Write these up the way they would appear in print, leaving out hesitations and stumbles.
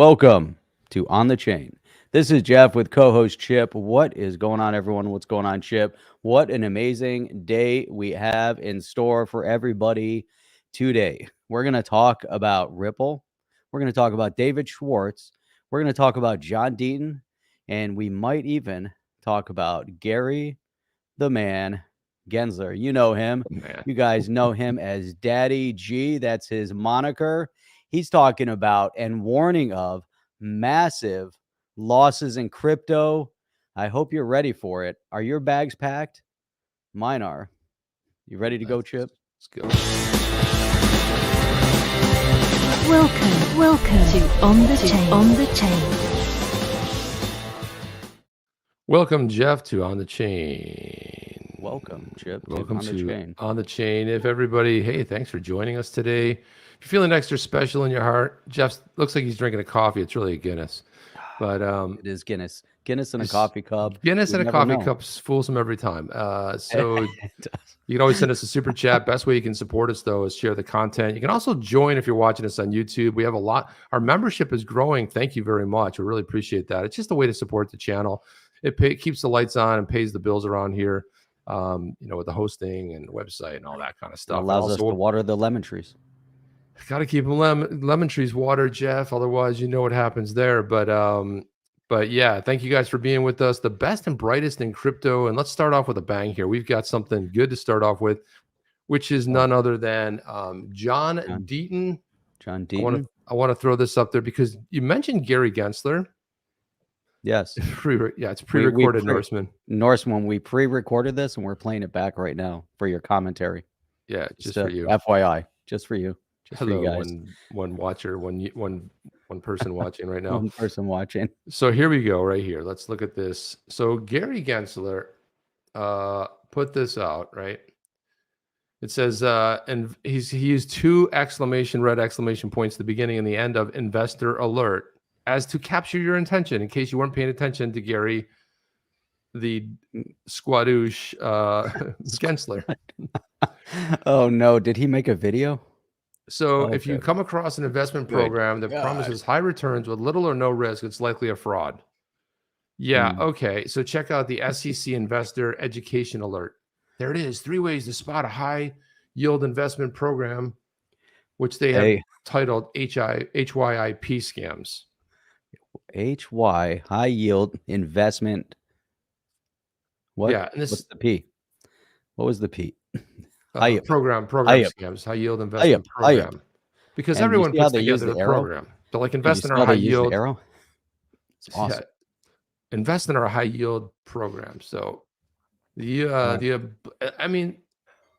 Welcome to On the Chain. This is Jeff with co-host Chip. What is going on, everyone? What's going on, Chip? What an amazing day we have in store for everybody today. We're going to talk about Ripple. We're going to talk about David Schwartz. We're going to talk about John Deaton. And we might even talk about Gary the Man Gensler. You know him. Man. You guys know him as Daddy G. That's his moniker. He's talking about and warning of massive losses in crypto. I hope you're ready for it. Are your bags packed? Mine are. You ready to go, Chip? Let's go. Welcome to On the Chain. Welcome, Jeff, to On the Chain. Welcome, Chip. Welcome On the Chain. On the Chain. If everybody, hey, thanks for joining us today. If you're feeling extra special in your heart, Jeff looks like he's drinking a coffee. It's really a Guinness, but it is Guinness. Guinness in a coffee cup. Guinness in a coffee cup fools him every time. So you can always send us a super chat. Best way you can support us, though, is share the content. You can also join if you're watching us on YouTube. We have a lot. Our membership is growing. Thank you very much. We really appreciate that. It's just a way to support the channel. It keeps the lights on and pays the bills around here, with the hosting and the website and all that kind of stuff. It allows us to water the lemon trees. Got to keep them lemon trees watered, Jeff. Otherwise, you know what happens there. But yeah, thank you guys for being with us. The best and brightest in crypto. And let's start off with a bang here. We've got something good to start off with, which is none other than John Deaton. John Deaton. I want to throw this up there because you mentioned Gary Gensler. Yes. It's pre-recorded, Norseman. Norseman, we pre-recorded this and we're playing it back right now for your commentary. Yeah, just for you. FYI, just for you. Just Hello, for you guys. One watcher, one person watching right now. One person watching. So here we go, right here. Let's look at this. So Gary Gensler put this out, right? It says, and he used two red exclamation points at the beginning and the end of investor alert as to capture your attention in case you weren't paying attention to Gary, the squadouche Gensler. Oh no, did he make a video? So if you come across an investment program that promises high returns with little or no risk, it's likely a fraud. Yeah, okay. So check out the SEC Investor Education Alert. There it is. 3 ways to spot a high yield investment program, which they have titled HYIP scams. High yield investment. What? Yeah, and what's the P? What was the P? Program scams, high yield investment program. Because and everyone puts together the program. So like invest in our high yield. It's awesome. Yeah, invest in our high yield program. So I mean,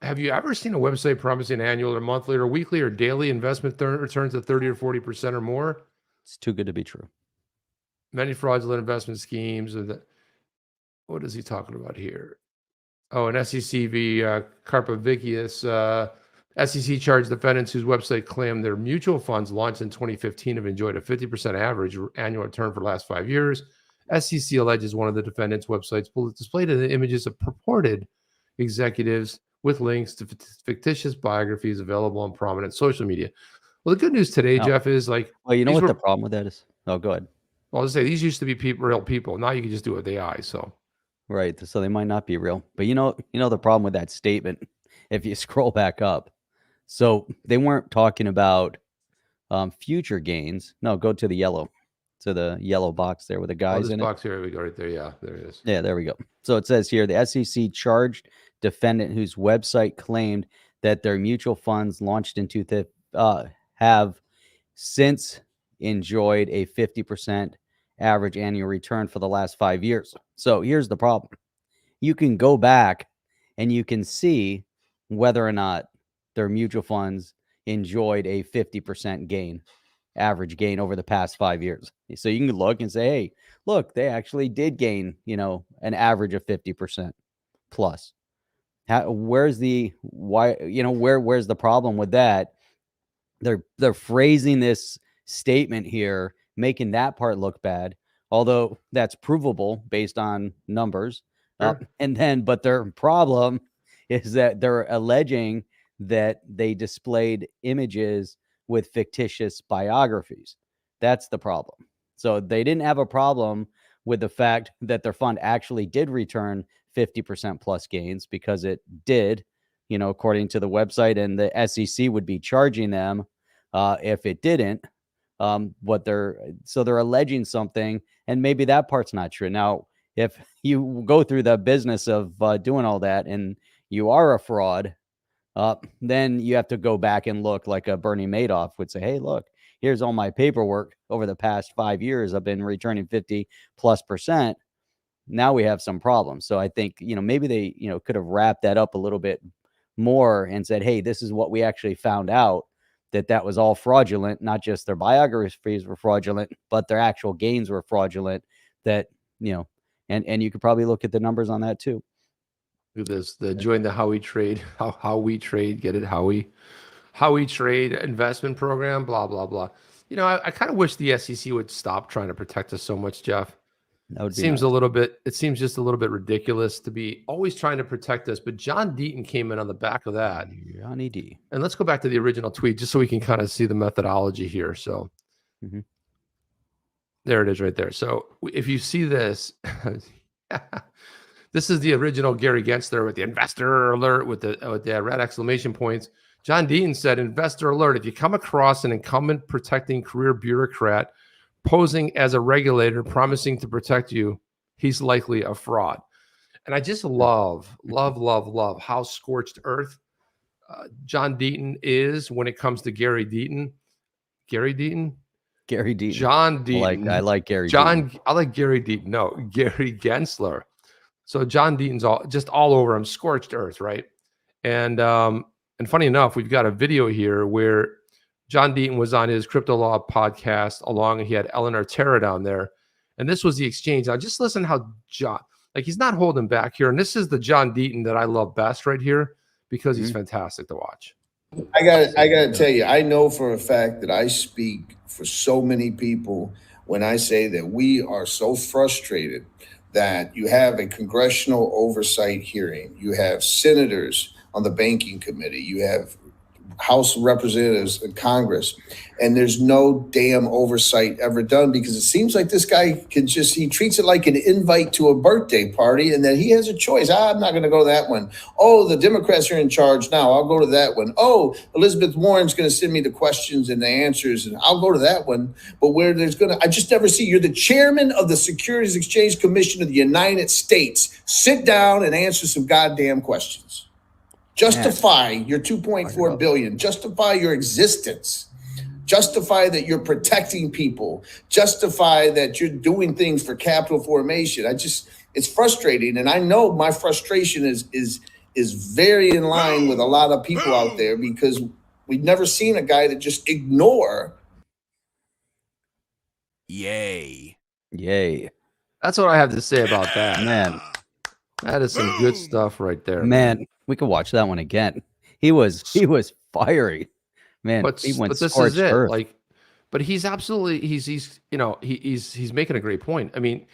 have you ever seen a website promising annual or monthly or weekly or daily investment returns of 30 or 40% or more? It's too good to be true. Many fraudulent investment schemes. What is he talking about here? Oh, an SEC v. Karpovicius. SEC charged defendants whose website claimed their mutual funds launched in 2015 have enjoyed a 50% average annual return for the last 5 years. SEC alleges one of the defendants' websites displayed the images of purported executives with links to fictitious biographies available on prominent social media. Well, the good news today, Jeff, is like... Well, you know what the problem with that is? Oh, go ahead. Well, I'll just say these used to be real people. Now you can just do it with AI, so... Right, so they might not be real. But you know the problem with that statement, if you scroll back up. So they weren't talking about future gains. No, go to the yellow box there with the guys in it. Box here, we go right there. Yeah, there it is. Yeah, there we go. So it says here, the SEC charged defendant whose website claimed that their mutual funds launched into have since enjoyed a 50% average annual return for the last 5 years. So here's the problem. You can go back and you can see whether or not their mutual funds enjoyed a 50% average gain over the past 5 years. So you can look and say, hey, look, they actually did gain, an average of 50% plus. Where's the problem with that? They're phrasing this statement here, making that part look bad, although that's provable based on numbers. Sure. But their problem is that they're alleging that they displayed images with fictitious biographies. That's the problem. So they didn't have a problem with the fact that their fund actually did return 50% plus gains, because it did, according to the website, and the SEC would be charging them if it didn't. They're alleging something, and maybe that part's not true. Now, if you go through the business of doing all that and you are a fraud, then you have to go back and look, like a Bernie Madoff would say, hey, look, here's all my paperwork over the past 5 years. I've been returning 50+%. Now we have some problems. So I think, maybe they, could have wrapped that up a little bit more and said, hey, this is what we actually found out, that was all fraudulent. Not just their biographies were fraudulent, but their actual gains were fraudulent. That, and you could probably look at the numbers on that too. Look at this, join the Howie Trade, how we trade, get it, Howie Trade investment program, blah, blah, blah. I kind of wish the SEC would stop trying to protect us so much, Jeff. That would It be seems nice. it seems just a little bit ridiculous to be always trying to protect us. But John Deaton came in on the back of that. Johnny D. And let's go back to the original tweet just so we can kind of see the methodology here. So there it is right there. So if you see this, this is the original Gary Gensler with the investor alert with the red exclamation points. John Deaton said, investor alert, if you come across an incumbent protecting career bureaucrat posing as a regulator promising to protect you, he's likely a fraud. And I just love how scorched earth John Deaton is when it comes to Gary Deaton. Gary Deaton? Gary Deaton. John Deaton. I like Gary Deaton. I like Gary Deaton. No, Gary Gensler. So John Deaton's all over him, scorched earth, right? And funny enough, we've got a video here where John Deaton was on his Crypto Law podcast along, and he had Eleanor Terra down there. And this was the exchange. Now just listen how John, he's not holding back here. And this is the John Deaton that I love best right here, because he's fantastic to watch. I gotta tell you, I know for a fact that I speak for so many people when I say that we are so frustrated that you have a congressional oversight hearing, you have senators on the banking committee, you have House representatives in Congress, and there's no damn oversight ever done, because it seems like this guy he treats it like an invite to a birthday party, and that he has a choice. I'm not going to go to that one. Oh, the Democrats are in charge now. I'll go to that one. Oh, Elizabeth Warren's going to send me the questions and the answers, and I'll go to that one. But where I just never see, you're the chairman of the Securities Exchange Commission of the United States. Sit down and answer some goddamn questions. Justify your $2.4 billion. Justify your existence. Justify that you're protecting people. Justify that you're doing things for capital formation. It's frustrating, and I know my frustration is very in line with a lot of people out there, because we've never seen a guy that just ignore. Yay. That's what I have to say about that. Man, that is some good stuff right there. Man, we could watch that one again. He was fiery. Man, he went but this scorched is it. earth. But he's absolutely he's making a great point. I mean,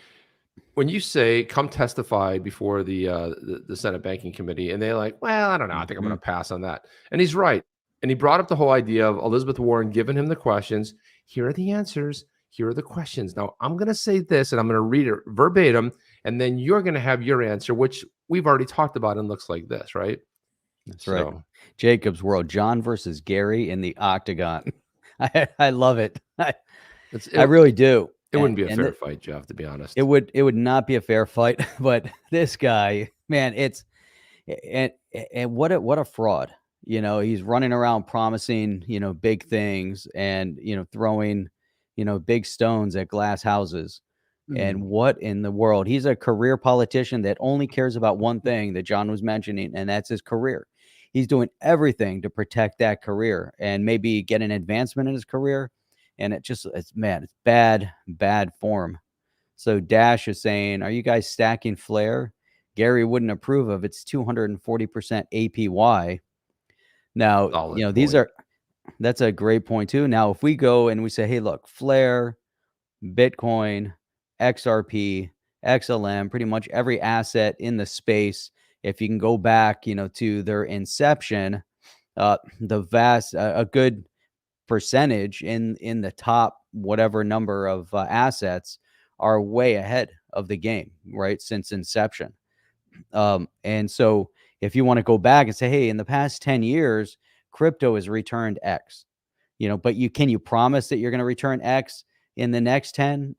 when you say come testify before the Senate Banking Committee, and they're like, well, I don't know, I think I'm going to pass on that. And he's right. And he brought up the whole idea of Elizabeth Warren giving him the questions. Here are the answers. Here are the questions. Now I'm going to say this, and I'm going to read it verbatim, and then you're going to have your answer, which we've already talked about and looks like this, right? That's right. Jacob's World, John versus Gary in the octagon. I love it. I really do. It wouldn't be a fair fight, Jeff, to be honest. It would not be a fair fight, but this guy, man, and what a fraud. He's running around promising, big things, and, throwing, big stones at glass houses. And what in the world? He's a career politician that only cares about one thing that John was mentioning, and that's his career. He's doing everything to protect that career and maybe get an advancement in his career. And it's bad form. So Dash is saying, are you guys stacking Flare? Gary wouldn't approve of its 240% APY. Now, that's a great point too. Now, if we go and we say, hey, look, Flare, Bitcoin, XRP, XLM, pretty much every asset in the space, if you can go back, to their inception, a good percentage in the top whatever number of assets are way ahead of the game, right? Since inception. And so if you want to go back and say, hey, in the past 10 years, crypto has returned X, but can you promise that you're going to return X in the next 10?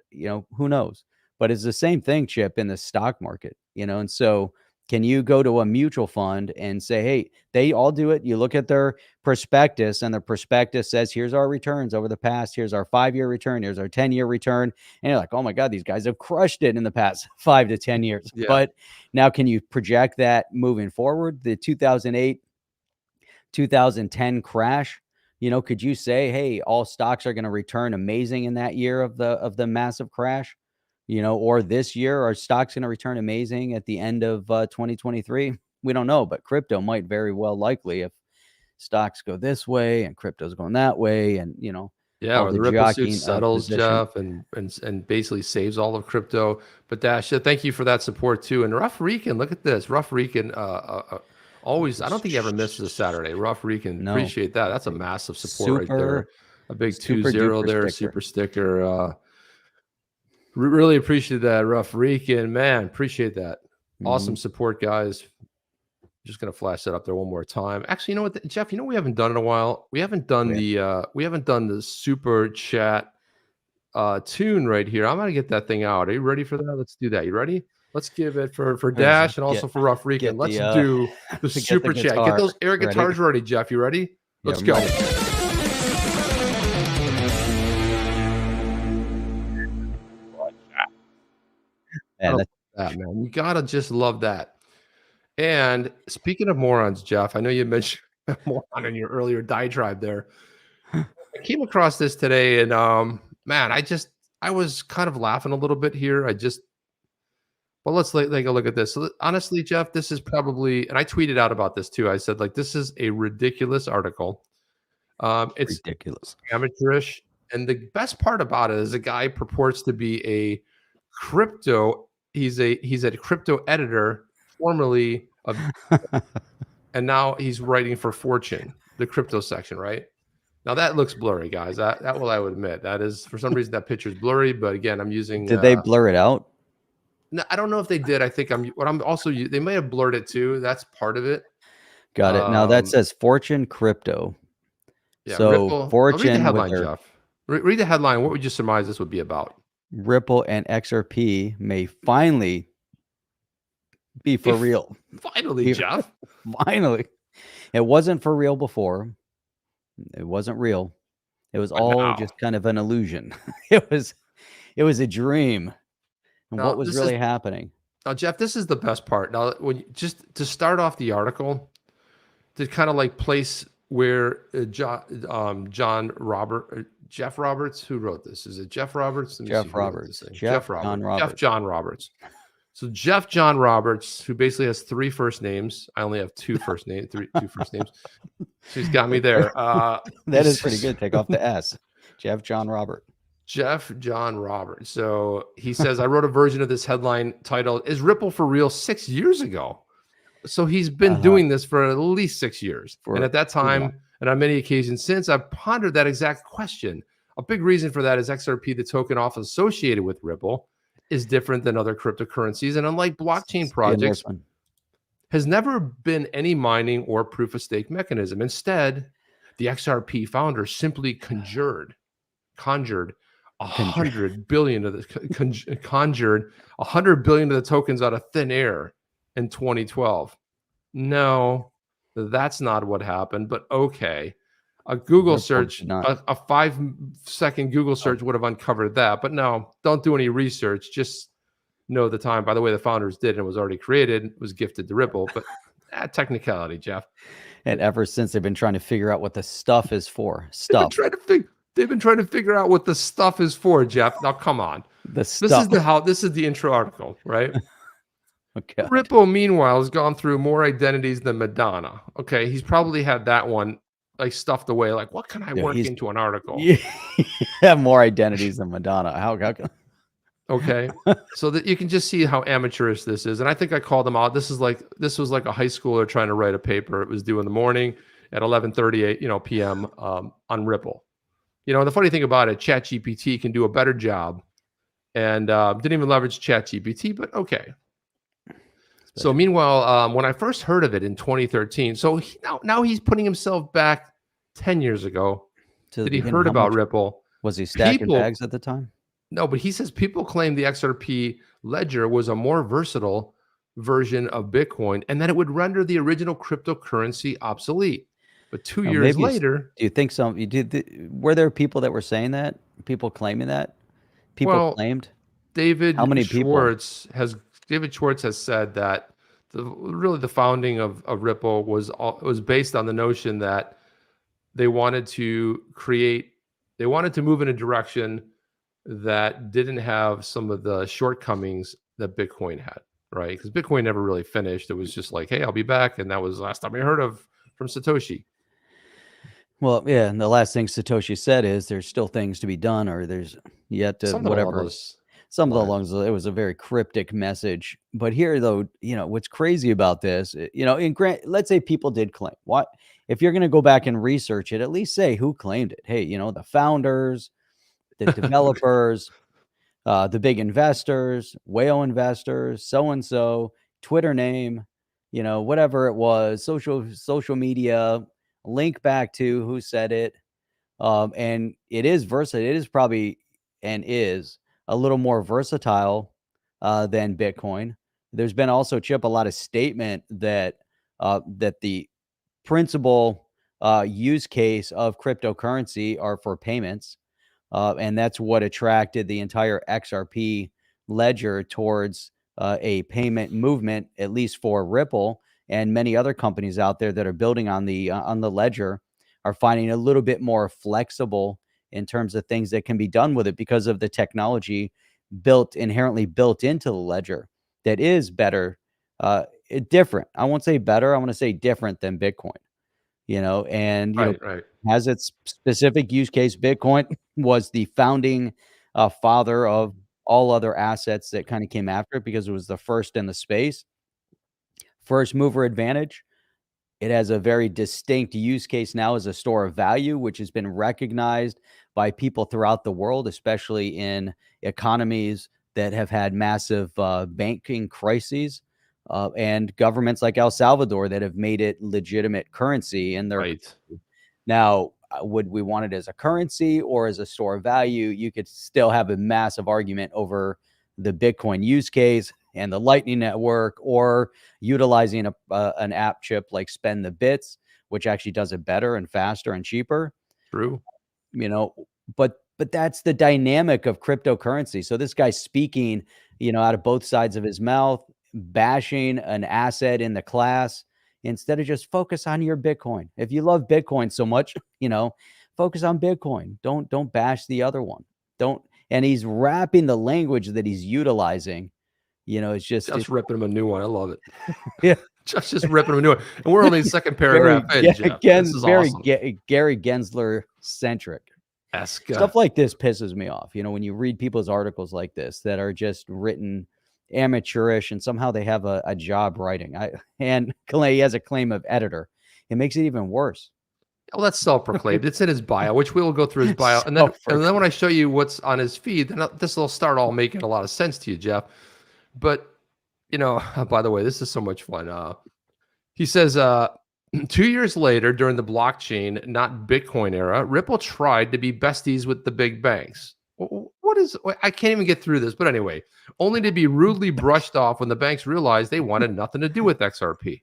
Who knows? But it's the same thing, Chip, in the stock market, and so can you go to a mutual fund and say, hey, they all do it? You look at their prospectus, and the prospectus says, here's our returns over the past, here's our 5-year return, here's our 10-year return. And you're like, oh my God, these guys have crushed it in the past 5 to 10 years. Yeah. But now can you project that moving forward? The 2008, 2010 crash, could you say, hey, all stocks are going to return amazing in that year of the massive crash? Or this year, are stocks going to return amazing at the end of 2023? We don't know, but crypto might very well likely if stocks go this way and crypto's going that way, and Yeah, all or the the Ripple suit jockeying of settles, position. Jeff, and basically saves all of crypto. But Dash, thank you for that support too. And Rough Rican, look at this. Rough Rican, always. I don't think he ever misses a Saturday. Rough Rican, No. appreciate that. That's a massive support right there. Super, A big super 2-0 duper there, sticker. super sticker. Really appreciate that, Rough Rican, man. Appreciate that. Awesome support, guys. Just gonna flash that up there one more time. Actually, you know what, Jeff? We haven't done in a while. We haven't done the super chat tune right here. I'm gonna get that thing out. Are you ready for that? Let's do that. You ready? Let's give it for Dash and also for Rough Rican. Let's do the super chat. Get those air guitars ready, Jeff. You ready? Let's go. Yeah, That, man. You gotta just love that. And speaking of morons, Jeff, I know you mentioned a moron in your earlier diatribe there. I came across this today, and man, I was kind of laughing a little bit here. Well, let's take a look at this. So honestly, Jeff, this is probably, and I tweeted out about this too. I said, like, this is a ridiculous article. It's ridiculous, amateurish, and the best part about it is a guy purports to be a crypto. He's a crypto editor, formerly of, and now he's writing for Fortune, the crypto section, right? Now that looks blurry, guys. That will I would admit. That is, for some reason, that picture is blurry. But again, I'm using. Did they blur it out? No, I don't know if they did. I think they may have blurred it too. That's part of it. Got it. Now that says Fortune Crypto. Yeah, so Ripple, Fortune, read the headline, with Jeff. Read the headline. What would you surmise this would be about? Ripple and XRP may finally be for real. Finally, Jeff. Finally. It wasn't for real before. It wasn't real. It was all just kind of an illusion. It was a dream. And what was really happening? Now, Jeff, this is the best part. Now, just to start off the article, to kind of like place where Jeff Roberts, who wrote this? Is it Jeff Roberts? Jeff Roberts. Jeff John Roberts. So Jeff John Roberts, who basically has 3 first names. I only have 2 first names, two first names. She's got me there. That is pretty good. Take off the S. Jeff John Robert. Jeff John Roberts. So he says, I wrote a version of this headline titled, "Is Ripple for Real?" 6 years ago. So he's been doing this for at least 6 years. And at that time, and on many occasions since, I've pondered that exact question. A big reason for that is XRP, the token often associated with Ripple, is different than other cryptocurrencies. And unlike blockchain projects, has never been any mining or proof of stake mechanism. Instead, the XRP founder simply conjured 100 billion of the conjured 100 billion of the tokens out of thin air in 2012. No, that's not what happened, but okay. A Google search, a 5-second Google search would have uncovered that. But no, don't do any research. Just know the time. By the way, the founders did, and it was already created, it was gifted to Ripple. But technicality, Jeff. And ever since, they've been trying to figure out what the stuff is for. They've been trying to figure out what the stuff is for, Jeff. Now, come on. This is the intro article, right? Okay. Ripple, meanwhile, has gone through more identities than Madonna. Okay, he's probably had that one like stuffed away. Like, what can I work into an article? Yeah, more identities than Madonna. How can? Okay, so that you can just see how amateurish this is. And I think I called them out. This was like a high schooler trying to write a paper. It was due in the morning at 11:38, p.m. On Ripple. The funny thing about it, ChatGPT can do a better job, and didn't even leverage ChatGPT, but okay. So meanwhile, when I first heard of it in 2013, so now he's putting himself back 10 years ago To the that he beginning, heard how about much Ripple. was he stacking People, bags at the time? no, but he says people claim the XRP ledger was a more versatile version of Bitcoin and that it would render the original cryptocurrency obsolete. But 2 Oh, years maybe later, do you think some you did were there people that were saying that? People claiming that? People well, claimed? How David many people? Schwartz has David Schwartz has said that really the founding of Ripple was based on the notion that they wanted to move in a direction that didn't have some of the shortcomings that Bitcoin had, right? Because Bitcoin never really finished. It was just like, hey, I'll be back. And that was the last time I heard of from Satoshi. Well, yeah, and the last thing Satoshi said is there's still things to be done, or there's yet to Something along whatever. those Some of the lines. lungs, it was a very cryptic message. But here, though, what's crazy about this, in let's say people did claim what if you're going to go back and research it, at least say who claimed it. Hey, the founders, the Okay. developers, the big investors, whale investors, so and so, Twitter name, whatever it was, social media, link back to who said it. And it is versatile. It is probably and is a little more versatile than Bitcoin. There's been also, Chip, a lot of statement that that the principal use case of cryptocurrency are for payments, and that's what attracted the entire XRP ledger towards a payment movement, at least for Ripple and many other companies out there that are building on the ledger are finding a little bit more flexible in terms of things that can be done with it because of the technology inherently built into the ledger that is better, different. I won't say better. I want to say different than Bitcoin, and, Right. has its specific use case. Bitcoin was the founding father of all other assets that kind of came after it because it was the first in the space, first mover advantage. It has a very distinct use case now as a store of value, which has been recognized by people throughout the world, especially in economies that have had massive banking crises, and governments like El Salvador that have made it legitimate currency in their Right. country. Now, would we want it as a currency or as a store of value? You could still have a massive argument over the Bitcoin use case and the Lightning Network, or utilizing an app chip like Spend the Bits, which actually does it better and faster and cheaper. True. You know, but that's the dynamic of cryptocurrency. So this guy's speaking, out of both sides of his mouth, bashing an asset in the class instead of just focus on your Bitcoin. If you love Bitcoin so much, focus on Bitcoin. Don't bash the other one. Don't. And he's wrapping the language that he's utilizing. It's just Ripping him a new one. I love it. Yeah. just ripping him a new one. And we're only the second paragraph in, Jeff. This is very awesome. Gary Gensler centric. Stuff like this pisses me off. When you read people's articles like this that are just written amateurish and somehow they have a job writing. And he has a claim of editor. It makes it even worse. Well, that's self-proclaimed. It's in his bio, which we will go through his bio. And then when I show you what's on his feed, then this will start all making a lot of sense to you, Jeff. But, by the way, this is so much fun. He says, 2 years later, during the blockchain, not Bitcoin era, Ripple tried to be besties with the big banks. I can't even get through this. But anyway, only to be rudely brushed off when the banks realized they wanted nothing to do with XRP.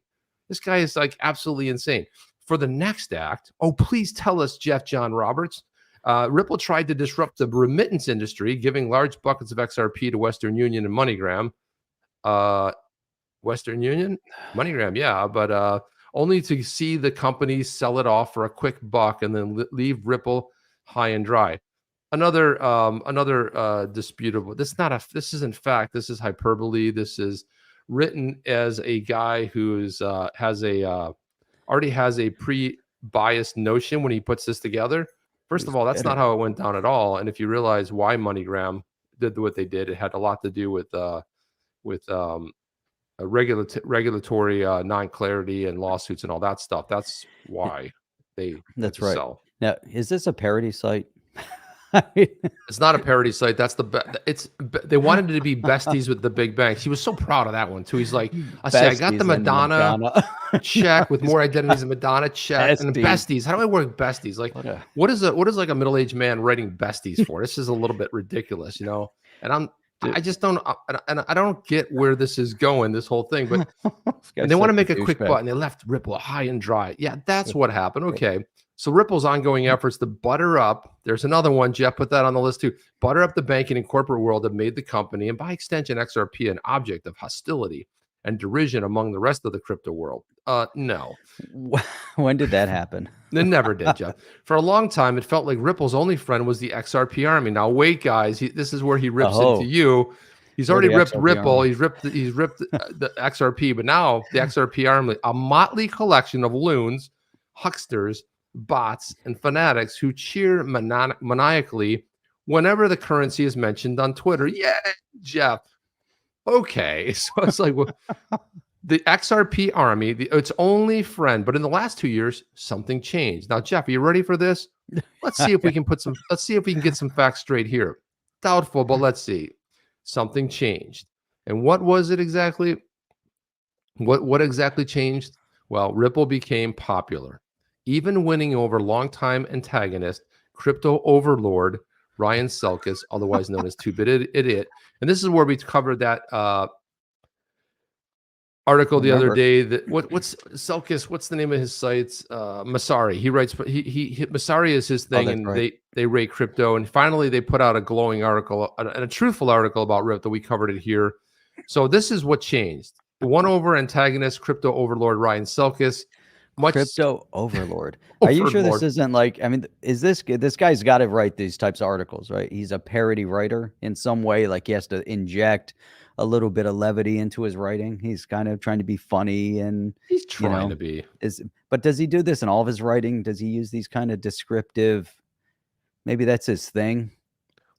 This guy is like absolutely insane. For the next act, please tell us, Jeff John Roberts. Ripple tried to disrupt the remittance industry, giving large buckets of XRP to Western Union and MoneyGram. Western Union? MoneyGram, yeah, but only to see the company sell it off for a quick buck and then leave Ripple high and dry. Another disputable. This isn't fact. This is hyperbole. This is written as a guy who's already has a pre-biased notion when he puts this together. First of all, that's not how it went down at all. And if you realize why MoneyGram did what they did, it had a lot to do with regulatory non-clarity and lawsuits and all that stuff. That's why they That's right. sell. Now, is this a parody site? I mean, It's not a parody site. That's they wanted it to be besties with the big banks. He was so proud of that one too. He's like, I got the besties and Madonna check with more identities than Madonna check and Besties. besties. How do I work besties? Like, what is like a middle-aged man writing besties for? This is a little bit ridiculous, you know. And I just don't, and I don't get where this is going, this whole thing. But and they want to make a quick buck, and they left Ripple high and dry. Yeah, that's what happened. Okay. So Ripple's ongoing efforts to butter up, there's another one, Jeff put that on the list too, butter up the banking and corporate world have made the company, and by extension XRP, an object of hostility and derision among the rest of the crypto world. No. When did that happen? It never did, Jeff. For a long time, it felt like Ripple's only friend was the XRP army. Now wait, guys, this is where he rips into you. He's already ripped Ripple. Army. He's ripped the XRP, but now the XRP army, a motley collection of loons, hucksters, bots, and fanatics who cheer maniacally whenever the currency is mentioned on Twitter. Yeah, Jeff. Okay, so it's like, well, the XRP army, its only friend, but in the last 2 years, something changed. Now, Jeff, are you ready for this? Let's see if we can let's see if we can get some facts straight here. Doubtful, but let's see. Something changed. And what was it exactly? What exactly changed? Well, Ripple became popular, even winning over longtime antagonist, crypto overlord Ryan Selkis, otherwise known as 2-Bit Idiot. And this is where we covered that article the other day. That what's Selkis? What's the name of his sites? Masari. He writes. He Masari is his thing, and right. they rate crypto. And finally, they put out a glowing article and a truthful article about Rip that we covered it here. So this is what changed. The one over antagonist, crypto overlord Ryan Selkis. Crypto overlord. Are you sure this isn't like, I mean, is this guy's got to write these types of articles, right? He's a parody writer in some way, like he has to inject a little bit of levity into his writing. He's kind of trying to be funny, and he's trying to be. But does he do this in all of his writing? Does he use these kind of descriptive, maybe that's his thing?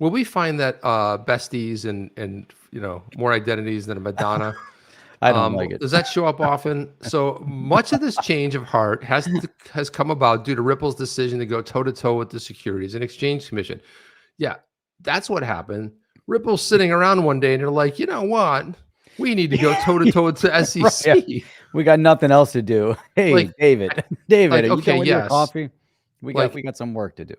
Well, we find that besties and more identities than a Madonna. I don't like it. Does that show up often? So much of this change of heart has come about due to Ripple's decision to go toe-to-toe with the Securities and Exchange Commission. Yeah, that's what happened. Ripple's sitting around one day and they're like, you know what? We need to go toe-to-toe with the SEC. Right, yeah. We got nothing else to do. Hey, David, are you done with your coffee? We got some work to do.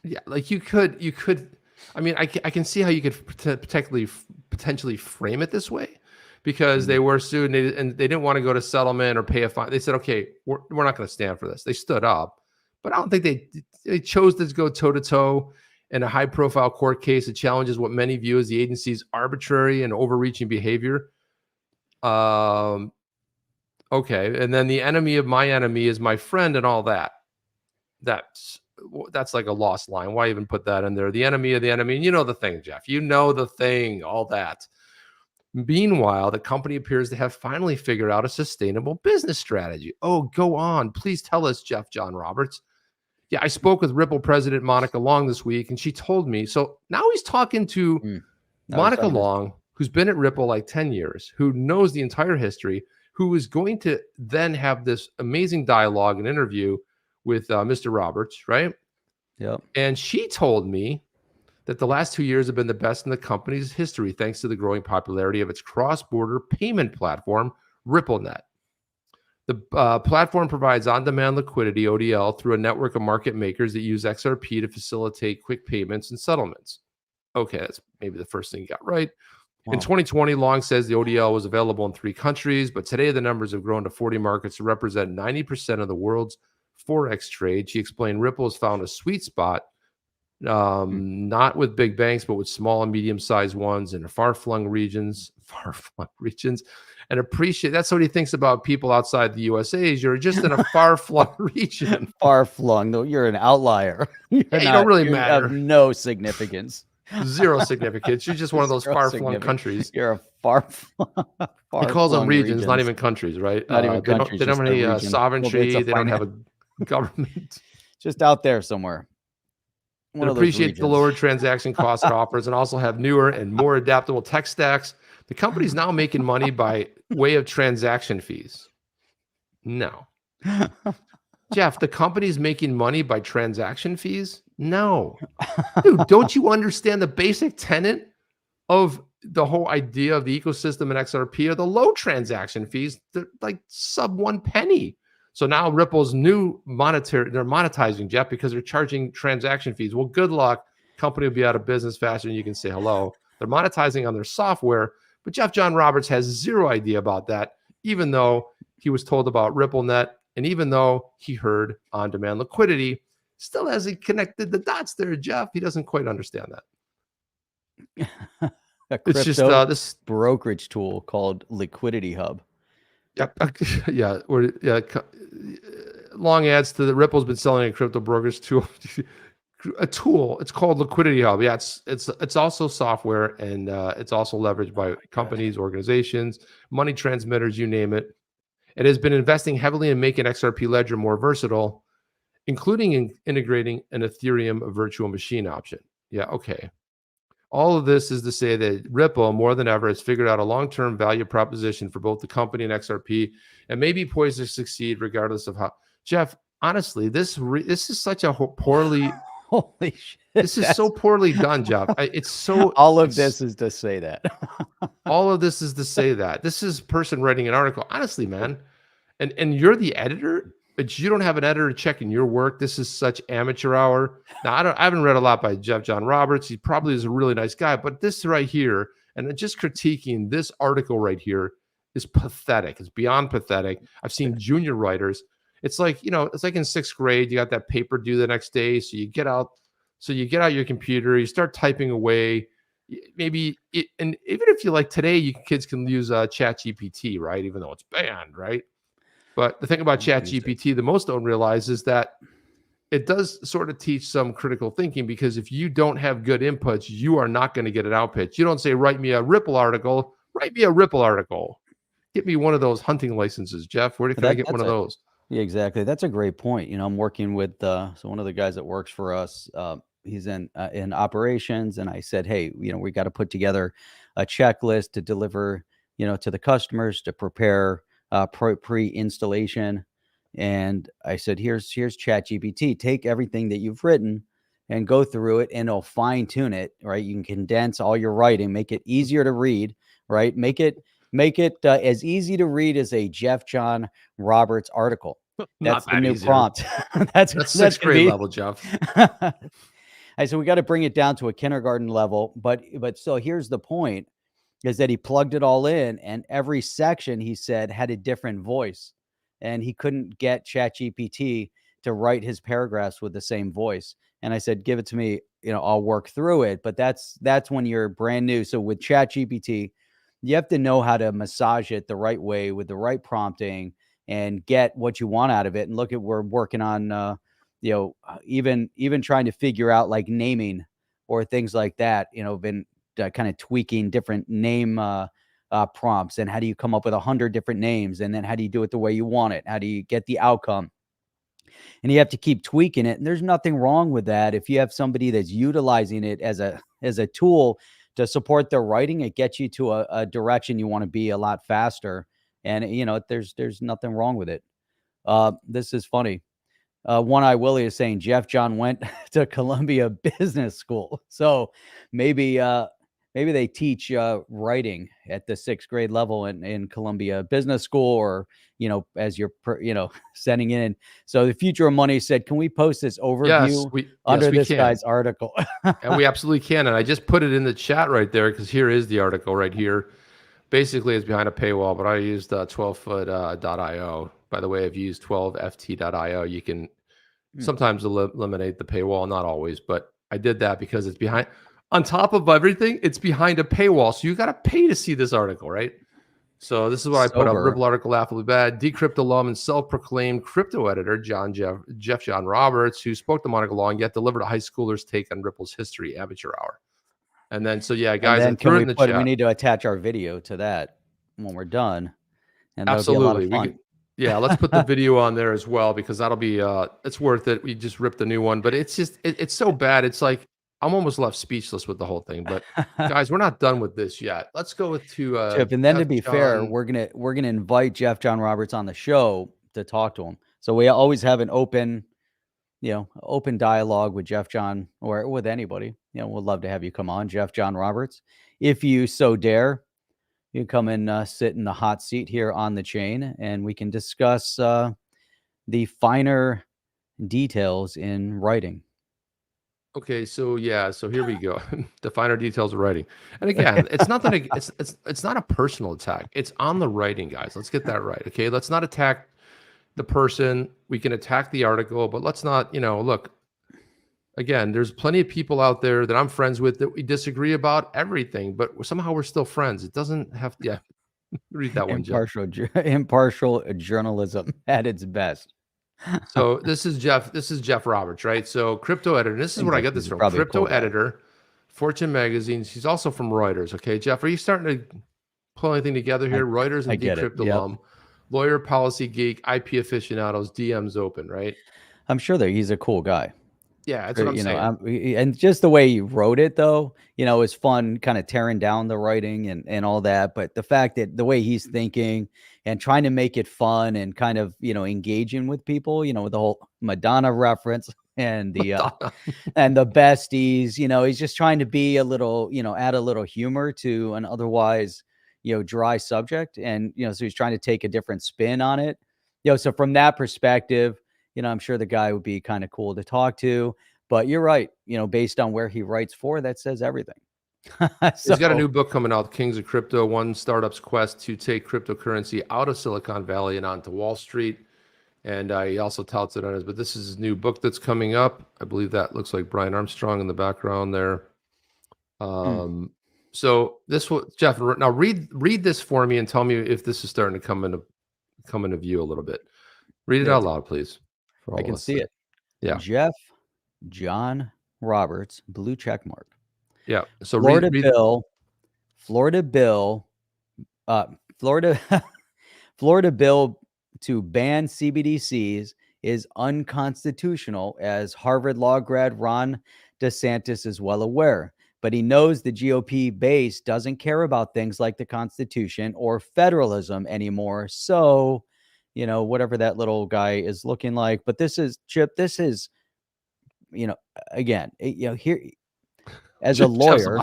Yeah, like you could. I mean, I can see how you could potentially frame it this way. Because they were sued and they didn't want to go to settlement or pay a fine. They said, okay, we're not going to stand for this. They stood up, but I don't think they chose to go toe-to-toe in a high-profile court case that challenges what many view as the agency's arbitrary and overreaching behavior. Okay, and then the enemy of my enemy is my friend and all that. That's like a lost line. Why even put that in there? The enemy of the enemy. And you know the thing, Jeff. You know the thing, all that. Meanwhile, the company appears to have finally figured out a sustainable business strategy. Oh, go on. Please tell us, Jeff John Roberts. Yeah, I spoke with Ripple president Monica Long this week, and she told me. So now he's talking to Monica Long, who's been at Ripple like 10 years, who knows the entire history, who is going to then have this amazing dialogue and interview with Mr. Roberts, right? Yep. And she told me that the last 2 years have been the best in the company's history, thanks to the growing popularity of its cross-border payment platform, RippleNet. The platform provides on-demand liquidity, ODL, through a network of market makers that use XRP to facilitate quick payments and settlements. Okay, that's maybe the first thing you got right. Wow. In 2020, Long says the ODL was available in 3 countries, but today the numbers have grown to 40 markets to represent 90% of the world's Forex trade. She explained Ripple has found a sweet spot, not with big banks, but with small and medium-sized ones in far-flung regions, and appreciate. That's what he thinks about people outside the USA. Is you're just in a far-flung region. Far-flung, though, you're an outlier. You don't really matter. Have no significance. Zero significance. You're just one of those far-flung countries. You're a far-flung. He calls them regions, not even countries, right? Not even countries. They don't have any sovereignty. They don't have a government. Just out there somewhere. It appreciates the lower transaction costs it offers, and also have newer and more adaptable tech stacks. The company's now making money by way of transaction fees. No. Jeff, the company's making money by transaction fees? No. Dude, don't you understand the basic tenet of the whole idea of the ecosystem in XRP are the low transaction fees? They're like sub 1 penny. So now Ripple's they're monetizing, Jeff, because they're charging transaction fees. Well, good luck. Company will be out of business faster than you can say hello. They're monetizing on their software, but Jeff John Roberts has zero idea about that, even though he was told about RippleNet, and even though he heard on-demand liquidity. Still hasn't connected the dots there, Jeff. He doesn't quite understand that. A It's just crypto this. brokerage tool called Liquidity Hub. Yeah, long ads to the Ripple's been selling a crypto brokerage tool, a tool. It's called Liquidity Hub. Yeah, it's also software, and it's also leveraged by companies, organizations, money transmitters, you name it. It has been investing heavily in making XRP Ledger more versatile, including integrating an Ethereum virtual machine option. Yeah, okay. All of this is to say that Ripple, more than ever, has figured out a long-term value proposition for both the company and XRP, and may be poised to succeed regardless of how. Jeff, honestly, this is such a poorly. Holy shit! This is so poorly done, Jeff. It's so. All of this is to say that. All of this is to say that this is a person writing an article. Honestly, man, and you're the editor, but you don't have an editor checking your work. This is such amateur hour. Now, I haven't read a lot by Jeff John Roberts. He probably is a really nice guy, but this right here, and just critiquing this article right here is pathetic. It's beyond pathetic. I've seen junior writers. It's like, it's like in 6th grade, you got that paper due the next day. So you get out your computer, you start typing away. Maybe and even if you like today, kids can use ChatGPT, right? Even though it's banned, right? But the thing about ChatGPT, the most don't realize is that it does sort of teach some critical thinking, because if you don't have good inputs, you are not going to get an output. You don't say, write me a Ripple article. Write me a Ripple article. Get me one of those hunting licenses, Jeff. Where can I get one of those? Yeah, exactly. That's a great point. I'm working with so one of the guys that works for us. He's in operations, and I said, hey, we got to put together a checklist to deliver, to the customers to prepare pre-installation. And I said, here's ChatGPT. Take everything that you've written and go through it, and it'll fine tune it. Right, you can condense all your writing, make it easier to read. Right, make it as easy to read as a Jeff John Roberts article. That's the new prompt. that's 6th grade level, Jeff. I said we got to bring it down to a kindergarten level, but so here's the point, is that he plugged it all in, and every section, he said, had a different voice, and he couldn't get ChatGPT to write his paragraphs with the same voice. And I said, give it to me, I'll work through it. But that's when you're brand new. So with ChatGPT, you have to know how to massage it the right way with the right prompting and get what you want out of it. And look at, we're working on, even trying to figure out like naming or things like that, been kind of tweaking different name prompts, and how do you come up with 100 different names, and then how do you do it the way you want it? How do you get the outcome? And you have to keep tweaking it. And there's nothing wrong with that. If you have somebody that's utilizing it as a tool to support their writing, it gets you to a direction you want to be a lot faster. And, there's nothing wrong with it. This is funny. One Eye Willie is saying Jeff John went to Columbia Business School. So maybe they teach writing at the 6th grade level in Columbia Business School, or, as you're, sending in. So the Future of Money said, can we post this overview under this guy's article? And we absolutely can. And I just put it in the chat right there, because here is the article right here. Basically, it's behind a paywall, but I used 12foot.io. By the way, I've used 12ft.io. You can sometimes eliminate the paywall, not always, but I did that because it's behind. On top of everything, it's behind a paywall. So you got to pay to see this article, right? So this is what I put up. Ripple article, laughably bad. Decrypt alum and self-proclaimed crypto editor, Jeff John Roberts, who spoke the Monica Law and yet delivered a high schooler's take on Ripple's history, amateur hour. And then, so yeah, guys, and then we need to attach our video to that when we're done. And absolutely. Be a lot of fun. Let's put the video on there as well, because that'll be, it's worth it. We just ripped a new one, but it's just, it's so bad. It's like, I'm almost left speechless with the whole thing, but guys, we're not done with this yet. Let's go to Chip. And then to be fair, we're going to invite Jeff John Roberts on the show to talk to him. So we always have an open open dialogue with Jeff John or with anybody, we'd love to have you come on, Jeff John Roberts. If you so dare, you come and sit in the hot seat here on the chain, and we can discuss the finer details in writing. Okay, so yeah, so here we go. The finer details of writing. And again, it's not that it's not a personal attack. It's on the writing, guys. Let's get that right. Okay. Let's not attack the person. We can attack the article, but let's not, look, again, there's plenty of people out there that I'm friends with that we disagree about everything, but somehow we're still friends. It doesn't have to, yeah. Read that one, Jeff. Impartial journalism at its best. So this is Jeff Roberts, right? So Crypto Editor. This is where I got this from. Crypto Editor, Fortune Magazine. He's also from Reuters. Okay, Jeff, are you starting to pull anything together here? Reuters and Decrypt alum, lawyer, policy geek, IP aficionados, DMs open, right? I'm sure that he's a cool guy. Yeah, that's what I'm saying. And just the way he wrote it, though, it's fun kind of tearing down the writing and all that. But the fact that the way he's thinking and trying to make it fun and kind of, engaging with people, with the whole Madonna reference and the and the besties, he's just trying to be a little, add a little humor to an otherwise, dry subject. And, so he's trying to take a different spin on it. So from that perspective, I'm sure the guy would be kind of cool to talk to, but you're right. Based on where he writes for, that says everything. He's got a new book coming out, Kings of Crypto, One Startup's Quest to Take Cryptocurrency Out of Silicon Valley and onto Wall Street. And he also touts it on his, but this is his new book that's coming up. I believe that looks like Brian Armstrong in the background there. So this will, Jeff, now read this for me and tell me if this is starting to come into view a little bit. Read it out loud, please. I can see it. Yeah. Jeff John Roberts, blue check mark. Yeah. So Florida bill Florida bill to ban CBDCs is unconstitutional, as Harvard law grad Ron DeSantis is well aware. But he knows the GOP base doesn't care about things like the Constitution or federalism anymore. So, whatever that little guy is looking like. But this is, Chip, again, here as a lawyer,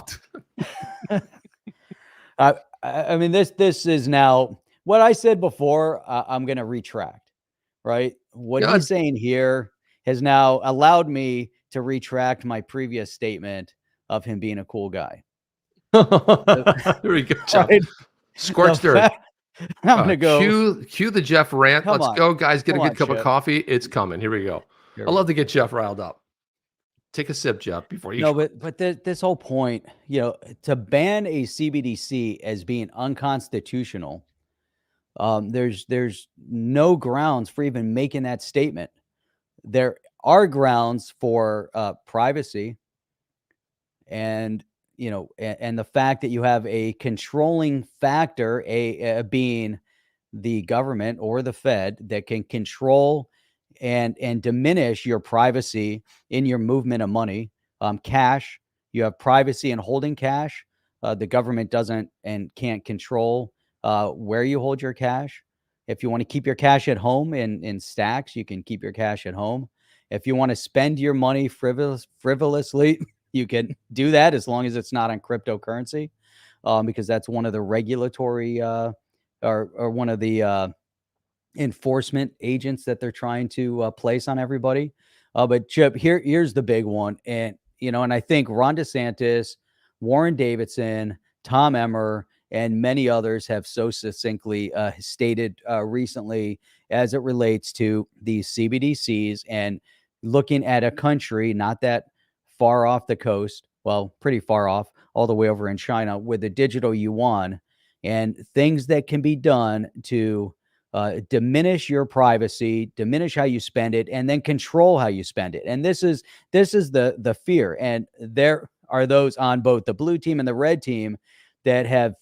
I mean, this is now what I said before. I'm going to retract, right? What he's saying here has now allowed me to retract my previous statement of him being a cool guy. Here we go. Right? Scorched earth. I'm going to go. Cue the Jeff rant. Let's go, guys. Get a good cup of coffee. It's coming. Here we go. I love to get Jeff riled up. Take a sip, Jeff, before you. No, but this whole point, to ban a CBDC as being unconstitutional, there's no grounds for even making that statement. There are grounds for privacy, and and the fact that you have a controlling factor, being the government or the Fed, that can control and diminish your privacy in your movement of money. Cash, you have privacy in holding cash. The government doesn't and can't control where you hold your cash. If you want to keep your cash at home in stacks, you can keep your cash at home. If you want to spend your money frivolously, you can do that, as long as it's not on cryptocurrency, because that's one of the regulatory or one of the enforcement agents that they're trying to place on everybody. But Chip, here's the big one. And, and I think Ron DeSantis, Warren Davidson, Tom Emmer, and many others have so succinctly stated recently, as it relates to these CBDCs and looking at a country not that far off the coast, well, pretty far off, all the way over in China, with the digital yuan, and things that can be done to diminish your privacy, diminish how you spend it, and then control how you spend it. And this is the fear. And there are those on both the blue team and the red team that have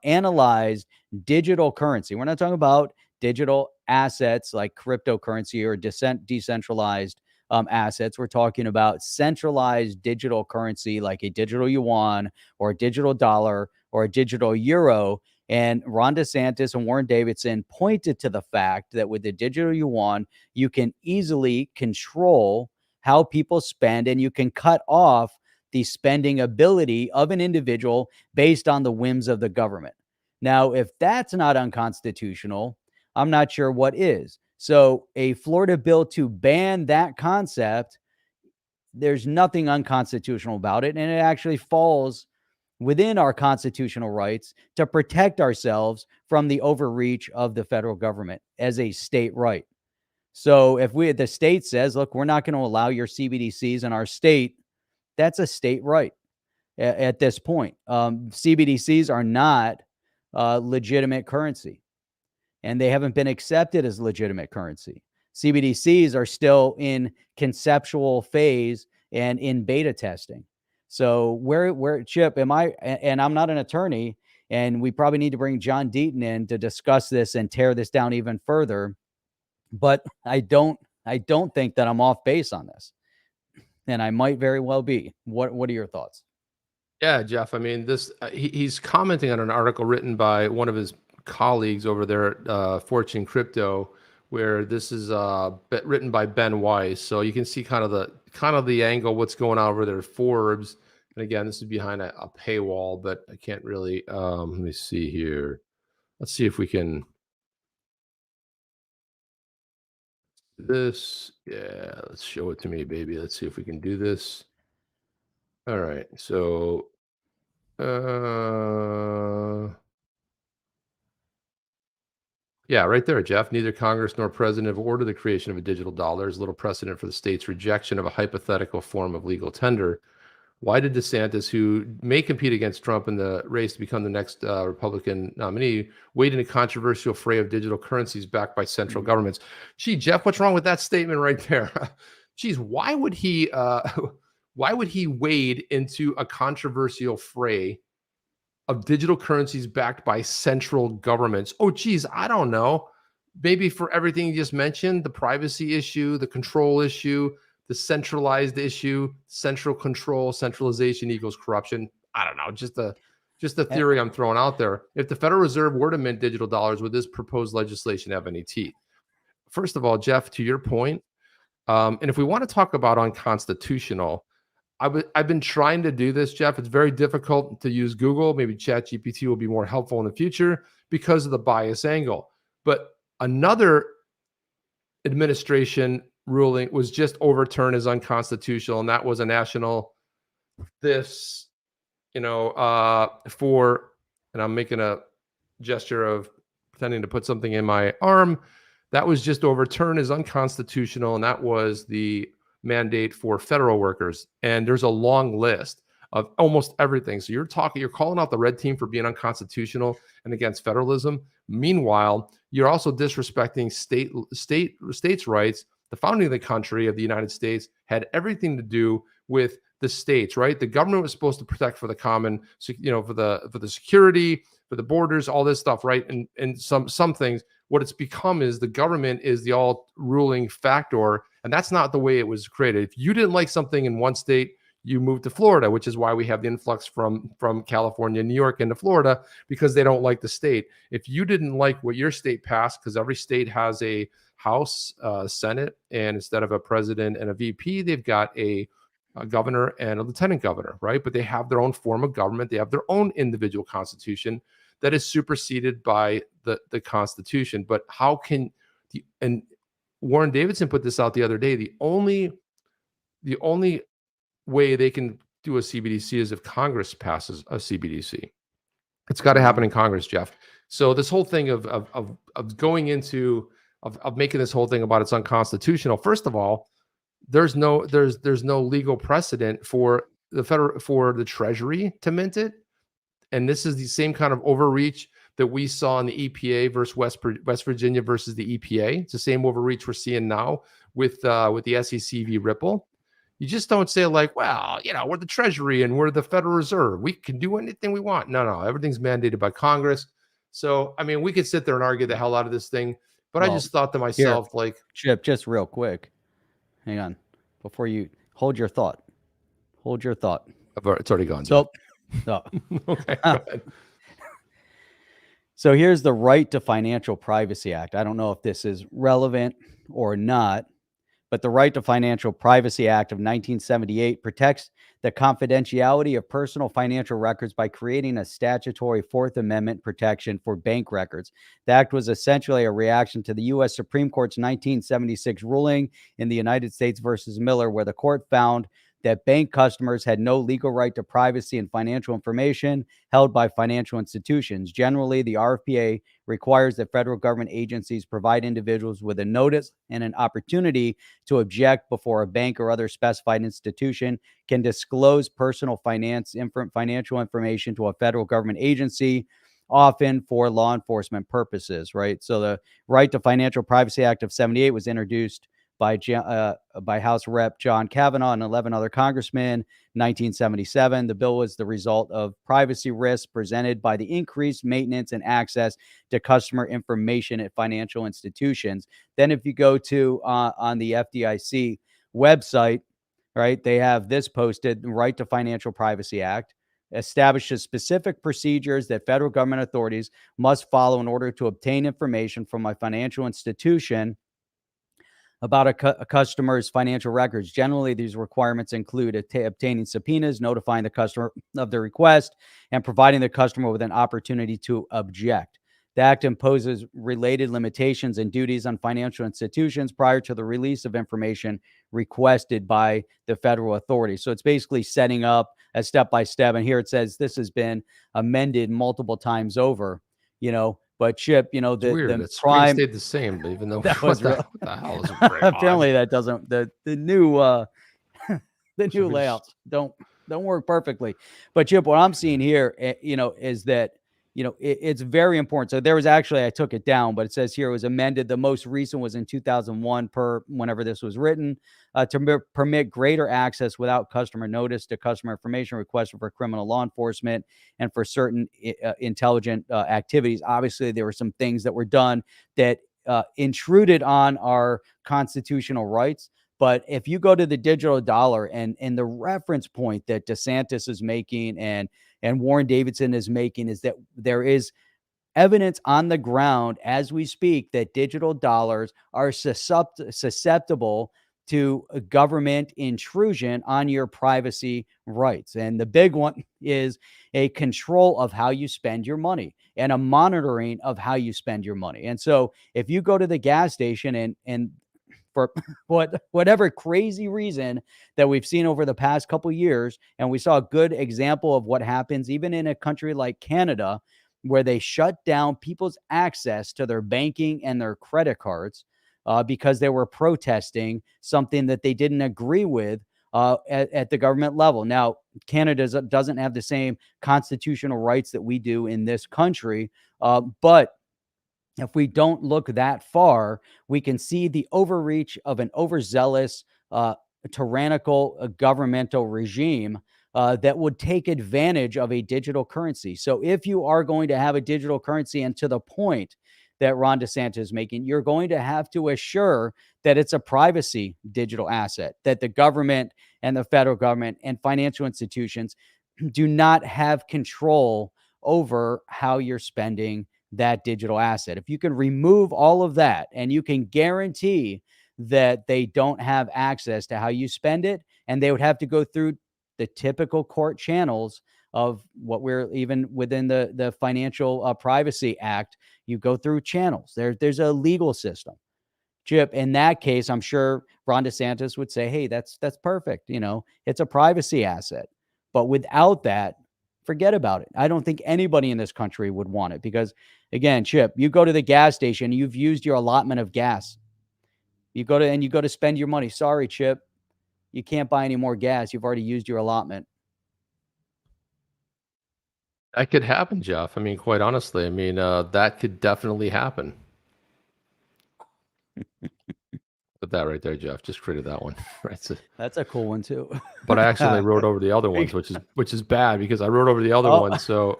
analyzed digital currency. We're not talking about digital assets like cryptocurrency or decentralized assets. We're talking about centralized digital currency like a digital yuan or a digital dollar or a digital euro, And Ron DeSantis and Warren Davidson pointed to the fact that with the digital yuan, you can easily control how people spend, and you can cut off the spending ability of an individual based on the whims of the government. Now, if that's not unconstitutional, I'm not sure what is. So a Florida bill to ban that concept, there's nothing unconstitutional about it. And it actually falls within our constitutional rights to protect ourselves from the overreach of the federal government as a state right. So if the state says, look, we're not going to allow your CBDCs in our state, that's a state right at this point. CBDCs are not legitimate currency, and they haven't been accepted as legitimate currency. CBDCs are still in conceptual phase and in beta testing. So where Chip, am I, and I'm not an attorney, and we probably need to bring John Deaton in to discuss this and tear this down even further. But I don't think that I'm off base on this, and I might very well be. What are your thoughts? Yeah, Jeff. I mean, this he's commenting on an article written by one of his colleagues over there at Fortune Crypto, where this is written by Ben Weiss. So you can see kind of the angle, what's going on over there at Forbes. And again, this is behind a paywall, but I can't really. Let me see here. Let's see if we can. This, yeah, let's show it to me, baby. Let's see if we can do this. All right, so yeah, right there, Jeff. Neither Congress nor President have ordered the creation of a digital dollar. There's little precedent for the state's rejection of a hypothetical form of legal tender. Why did DeSantis, who may compete against Trump in the race to become the next Republican nominee, wade in a controversial fray of digital currencies backed by central governments? Gee, Jeff, what's wrong with that statement right there? Geez, why would he wade into a controversial fray of digital currencies backed by central governments? Oh, geez, I don't know. Maybe for everything you just mentioned, the privacy issue, the control issue, the centralized issue, central control, centralization equals corruption. I don't know. Just a theory I'm throwing out there. If the Federal Reserve were to mint digital dollars, would this proposed legislation have any teeth? First of all, Jeff, to your point, and if we want to talk about unconstitutional, I've been trying to do this, Jeff. It's very difficult to use Google. Maybe ChatGPT will be more helpful in the future because of the bias angle. But another administration ruling was just overturned as unconstitutional, and that was a national and I'm making a gesture of pretending to put something in my arm. That was just overturned as unconstitutional, and that was the mandate for federal workers. And there's a long list of almost everything. So you're calling out the red team for being unconstitutional and against federalism. Meanwhile, you're also disrespecting states' rights. The founding of the country of the United States had everything to do with the states, right? The government was supposed to protect for the common, for the security, for the borders, all this stuff, right? And some things, what it's become is the government is the all ruling factor, and that's not the way it was created. If you didn't like something in one state, you moved to Florida, which is why we have the influx from California, New York into Florida, because they don't like the state. If you didn't like what your state passed, because every state has a House, Senate, and instead of a president and a VP, they've got a governor and a lieutenant governor, right? But they have their own form of government. They have their own individual constitution that is superseded by the Constitution. But how can and Warren Davidson put this out the other day, the only way they can do a CBDC is if Congress passes a CBDC. It's got to happen in Congress, Jeff. So this whole thing of going into of making this whole thing about it's unconstitutional. First of all, there's no legal precedent for the Treasury to mint it, and this is the same kind of overreach that we saw in the EPA versus West Virginia versus the EPA. It's the same overreach we're seeing now with the SEC v. Ripple. You just don't say like, well, we're the Treasury and we're the Federal Reserve. We can do anything we want. No, everything's mandated by Congress. So, I mean, we could sit there and argue the hell out of this thing, but I just thought to myself, like, Chip, just real quick, hang on, before you hold your thought. It's already gone. So, okay, go ahead. So here's the Right to Financial Privacy Act. I don't know if this is relevant or not, but the Right to Financial Privacy Act of 1978 protects the confidentiality of personal financial records by creating a statutory Fourth Amendment protection for bank records. The act was essentially a reaction to the U.S. Supreme Court's 1976 ruling in the United States versus Miller, where the court found that bank customers had no legal right to privacy and financial information held by financial institutions. Generally, the RFPA requires that federal government agencies provide individuals with a notice and an opportunity to object before a bank or other specified institution can disclose personal financial information to a federal government agency, often for law enforcement purposes, right? So the Right to Financial Privacy Act of 78 was introduced by House Rep. John Kavanaugh and 11 other congressmen, 1977. The bill was the result of privacy risks presented by the increased maintenance and access to customer information at financial institutions. Then if you go to on the FDIC website, right, they have this posted: the Right to Financial Privacy Act establishes specific procedures that federal government authorities must follow in order to obtain information from a financial institution about a customer's financial records. Generally, these requirements include obtaining subpoenas, notifying the customer of the request, and providing the customer with an opportunity to object. The act imposes related limitations and duties on financial institutions prior to the release of information requested by the federal authority. So it's basically setting up a step-by-step. And here it says this has been amended multiple times over, But Chip, It's weird. the It's prime stayed the same, even though that was what the hell is very apparently odd. that doesn't the new the So new we layouts don't work perfectly. But Chip, what I'm seeing here, is that it's very important. So there was actually, I took it down, but it says here it was amended. The most recent was in 2001, per whenever this was written, to permit greater access without customer notice to customer information requested for criminal law enforcement and for certain intelligent activities. Obviously, there were some things that were done that intruded on our constitutional rights. But if you go to the digital dollar and the reference point that DeSantis is making and Warren Davidson is making is that there is evidence on the ground as we speak that digital dollars are susceptible to a government intrusion on your privacy rights. And the big one is a control of how you spend your money and a monitoring of how you spend your money. And so if you go to the gas station and for whatever crazy reason that we've seen over the past couple years, and we saw a good example of what happens even in a country like Canada, where they shut down people's access to their banking and their credit cards because they were protesting something that they didn't agree with at the government level. Now, Canada doesn't have the same constitutional rights that we do in this country, but if we don't look that far, we can see the overreach of an overzealous, tyrannical governmental regime that would take advantage of a digital currency. So if you are going to have a digital currency, and to the point that Ron DeSantis is making, you're going to have to assure that it's a privacy digital asset, that the government and the federal government and financial institutions do not have control over how you're spending that digital asset. If you can remove all of that and you can guarantee that they don't have access to how you spend it, and they would have to go through the typical court channels of what we're even within the Financial Privacy Act, you go through channels. There's a legal system. Chip, in that case, I'm sure Ron DeSantis would say, hey, that's perfect. It's a privacy asset. But without that, forget about it. I don't think anybody in this country would want it because, again, Chip, you go to the gas station, you've used your allotment of gas. You go to spend your money. Sorry, Chip, you can't buy any more gas. You've already used your allotment. That could happen, Jeff. I mean, quite honestly, that could definitely happen. Put that right there, Jeff. Just created that one. Right. So, that's a cool one too. But I accidentally wrote over the other ones, which is bad because I wrote over the other ones. So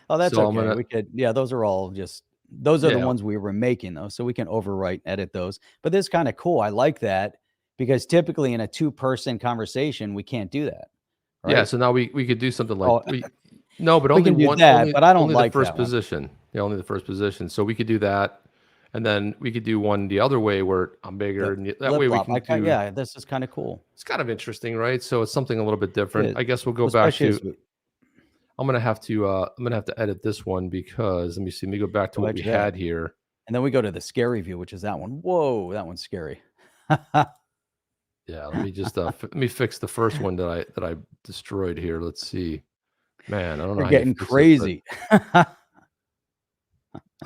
that's so okay. We could, those are all just those are the ones we were making though, so we can overwrite, edit those. But this is kind of cool. I like that because typically in a two-person conversation, we can't do that. Right? Yeah. So now we could do something like but we only can do one. that, Only, but I don't only like the first that one. position. Yeah, only the first position. So we could do that, and then we could do one the other way where I'm bigger, and that way we Flip-flop. can do. Yeah, this is kind of cool. It's kind of interesting, right? So it's something a little bit It different. is. I guess we'll go Well, back especially to. as I'm gonna have to edit this one because let me see. Let me go back to Go what back we to that. had here. And then we go to the scary view, which is that one. Whoa, that one's scary. Yeah, let me just let me fix the first one that I destroyed here. Let's see. Man, I don't know They're how you getting fix it, but crazy.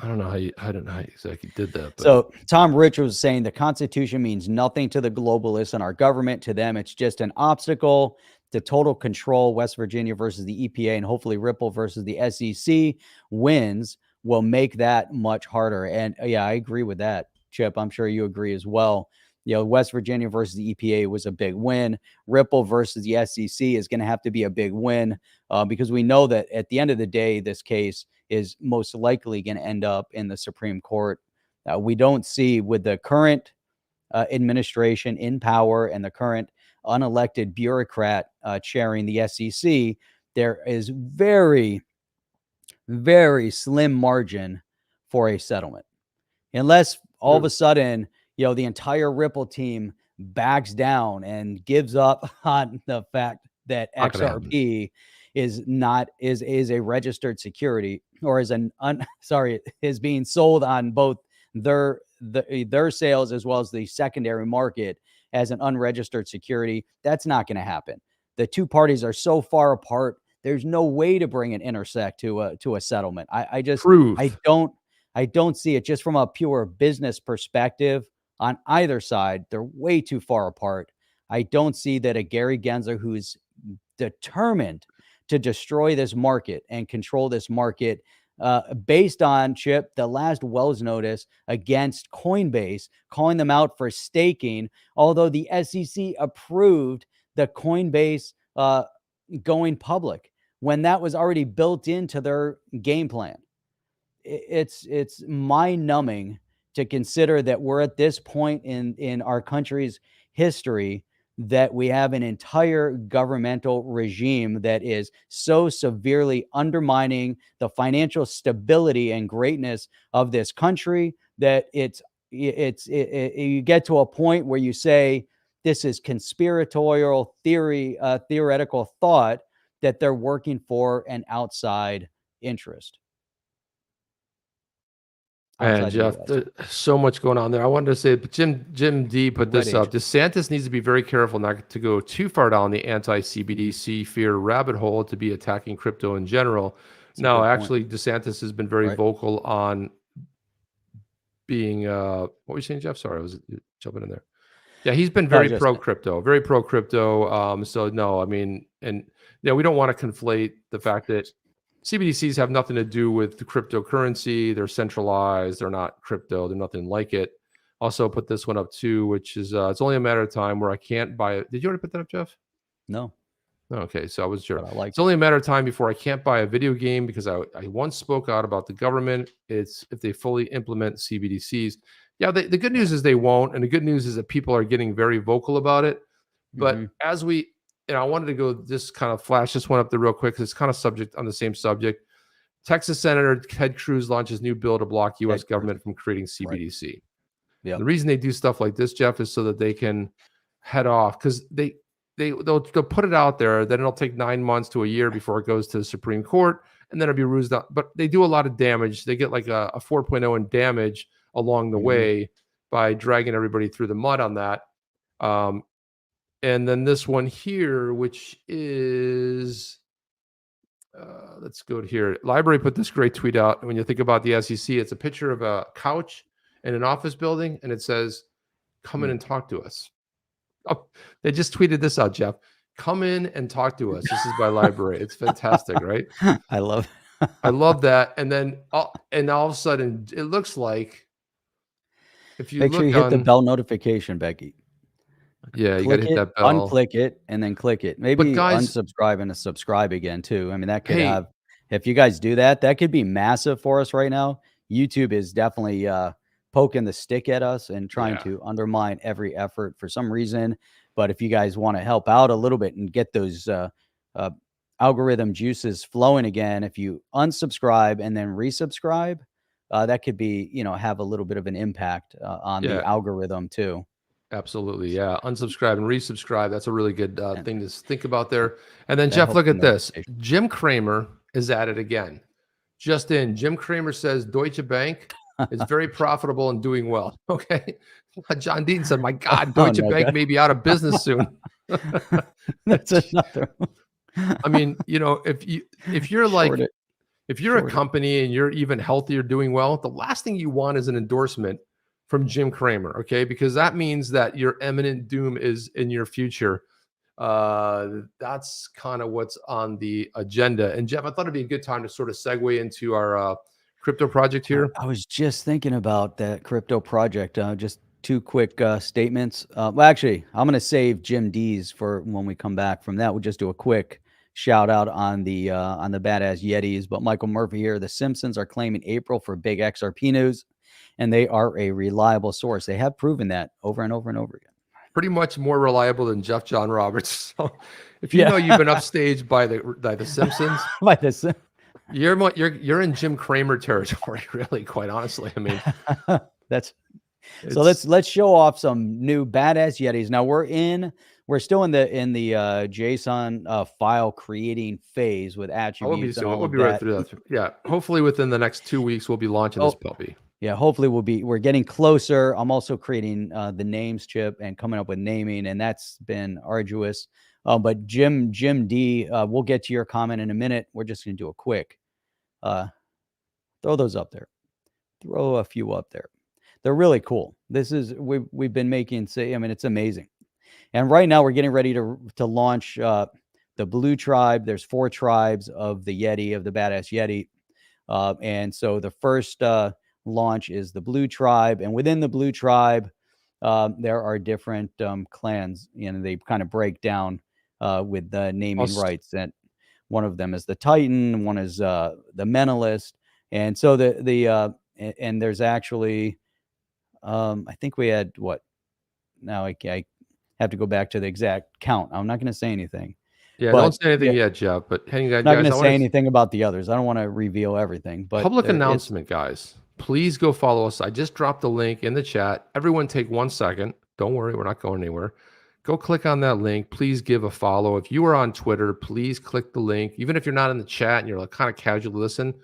I don't know how you I don't know how you exactly did that, but So Tom Rich was saying the Constitution means nothing to the globalists and our government. To them, it's just an obstacle to total control. West Virginia versus the EPA and hopefully Ripple versus the SEC wins will make that much harder. And yeah, I agree with that, Chip. I'm sure you agree as well. West Virginia versus the EPA was a big win. Ripple versus the SEC is going to have to be a big win because we know that at the end of the day, this case is most likely going to end up in the Supreme Court. We don't see with the current administration in power and the current unelected bureaucrat chairing the SEC, there is very, very slim margin for a settlement. Unless all of a sudden, the entire Ripple team backs down and gives up on the fact that Not gonna happen. XRP is a registered security or is being sold on both their sales as well as the secondary market as an unregistered security. That's not going to happen. The two parties are so far apart. There's no way to bring an intersect to a settlement. I Proof. don't see it just from a pure business perspective on either side. They're way too far apart. I don't see that a Gary Gensler who's determined to destroy this market and control this market based on, Chip, the last Wells notice against Coinbase, calling them out for staking, although the SEC approved the Coinbase going public when that was already built into their game plan. It's mind-numbing to consider that we're at this point in our country's history that we have an entire governmental regime that is so severely undermining the financial stability and greatness of this country that you get to a point where you say this is conspiratorial theoretical thought that they're working for an outside interest. And Jeff, there's so much going on there. I wanted to say, but Jim D put this up. DeSantis needs to be very careful not to go too far down the anti-CBDC fear rabbit hole to be attacking crypto in general. No, actually, DeSantis has been very vocal on being. What were you saying, Jeff? Sorry, I was jumping in there. Yeah, he's been very pro crypto, very pro crypto. So no, I mean, and we don't want to conflate the fact that CBDCs have nothing to do with the cryptocurrency. They're centralized. They're not crypto. They're nothing like it. Also put this one up too, which is it's only a matter of time where I can't buy it. Did you already put that up, Jeff? No. Okay, so I was sure. It's only a matter of time before I can't buy a video game because I once spoke out about the government. It's if they fully implement CBDCs. Yeah, the good news is they won't, and the good news is that people are getting very vocal about it. But as we I wanted to go just kind of flash this one up there real quick because it's kind of subject on the same subject. Texas Senator Ted Cruz launches new bill to block U.S. government from creating CBDC. Right. The reason they do stuff like this, Jeff, is so that they can head off because they'll put it out there. Then it'll take 9 months to a year before it goes to the Supreme Court, and then it'll be rused out. But they do a lot of damage. They get like a 4.0 in damage along the way by dragging everybody through the mud on that. And then this one here, which is, let's go to here. Library put this great tweet out. When you think about the SEC, it's a picture of a couch in an office building, and it says, come in and talk to us. Oh, they just tweeted this out, Jeff. Come in and talk to us. This is by Library. It's fantastic, right? I love that. And then, all of a sudden, it looks like if you make sure you hit the bell notification, Becky. Yeah, you got to hit that bell. Unclick it and then click it. Maybe unsubscribe and subscribe again too. I mean, that could have, if you guys do that, that could be massive for us right now. YouTube is definitely poking the stick at us and trying to undermine every effort for some reason. But if you guys want to help out a little bit and get those algorithm juices flowing again, if you unsubscribe and then resubscribe, that could be, have a little bit of an impact on the Yeah. algorithm too. Absolutely. Yeah. Unsubscribe and resubscribe. That's a really good And thing to think about there. And then, that Jeff, helps look the at this. notification. Jim Cramer is at it again. Just in, Jim Cramer says Deutsche Bank is very profitable and doing well. Okay. John Dean said, my God, Oh, Deutsche no, Bank good. may be out of business soon. That's another one. I mean, if you're like, Short it. if you're a Short it. company and you're even healthier doing well, the last thing you want is an endorsement from Jim Cramer, okay? Because that means that your imminent doom is in your future. That's kind of what's on the agenda. And Jeff, I thought it'd be a good time to sort of segue into our crypto project here. I was just thinking about that crypto project. Just two quick statements. Well, actually, I'm going to save Jim D's for when we come back from that. We'll just do a quick shout out on the badass Yetis. But Michael Murphy here. The Simpsons are claiming April for big XRP news, and they are a reliable source. They have proven that over and over and over again. Pretty much more reliable than Jeff John Roberts. So if you know you've been upstaged by the Simpsons, By the Sim- you're in Jim Cramer territory, really, quite honestly. I mean, that's so let's show off some new badass Yetis. Now we're still in the JSON file creating phase with attributes and all we'll of be that. right through that. Yeah, hopefully within the next 2 weeks we'll be launching this puppy. Yeah, hopefully we're getting closer. I'm also creating the names chip and coming up with naming, and that's been arduous. But Jim D, we'll get to your comment in a minute. We're just going to do a quick throw those up there. Throw a few up there. They're really cool. This is we've been making. I mean, it's amazing. And right now we're getting ready to launch the Blue Tribe. There's 4 tribes of the Yeti, of the badass Yeti, and so the first launch is the Blue Tribe, and within the Blue Tribe, there are different clans, and they kind of break down with the naming rights. And one of them is the Titan, one is the Mentalist, and so and there's actually, I think we had what? Now I have to go back to the exact count. I'm not going to say anything. Yeah, don't say anything yet, Jeff. But hey, guys, I'm not going to say anything about the others. I don't want to reveal everything. But public announcement, guys. Please go follow us. I just dropped the link in the chat. Everyone take 1 second. Don't worry, we're not going anywhere. Go click on that link. Please give a follow. If you are on Twitter, please click the link. Even if you're not in the chat and you're like kind of casual to listen,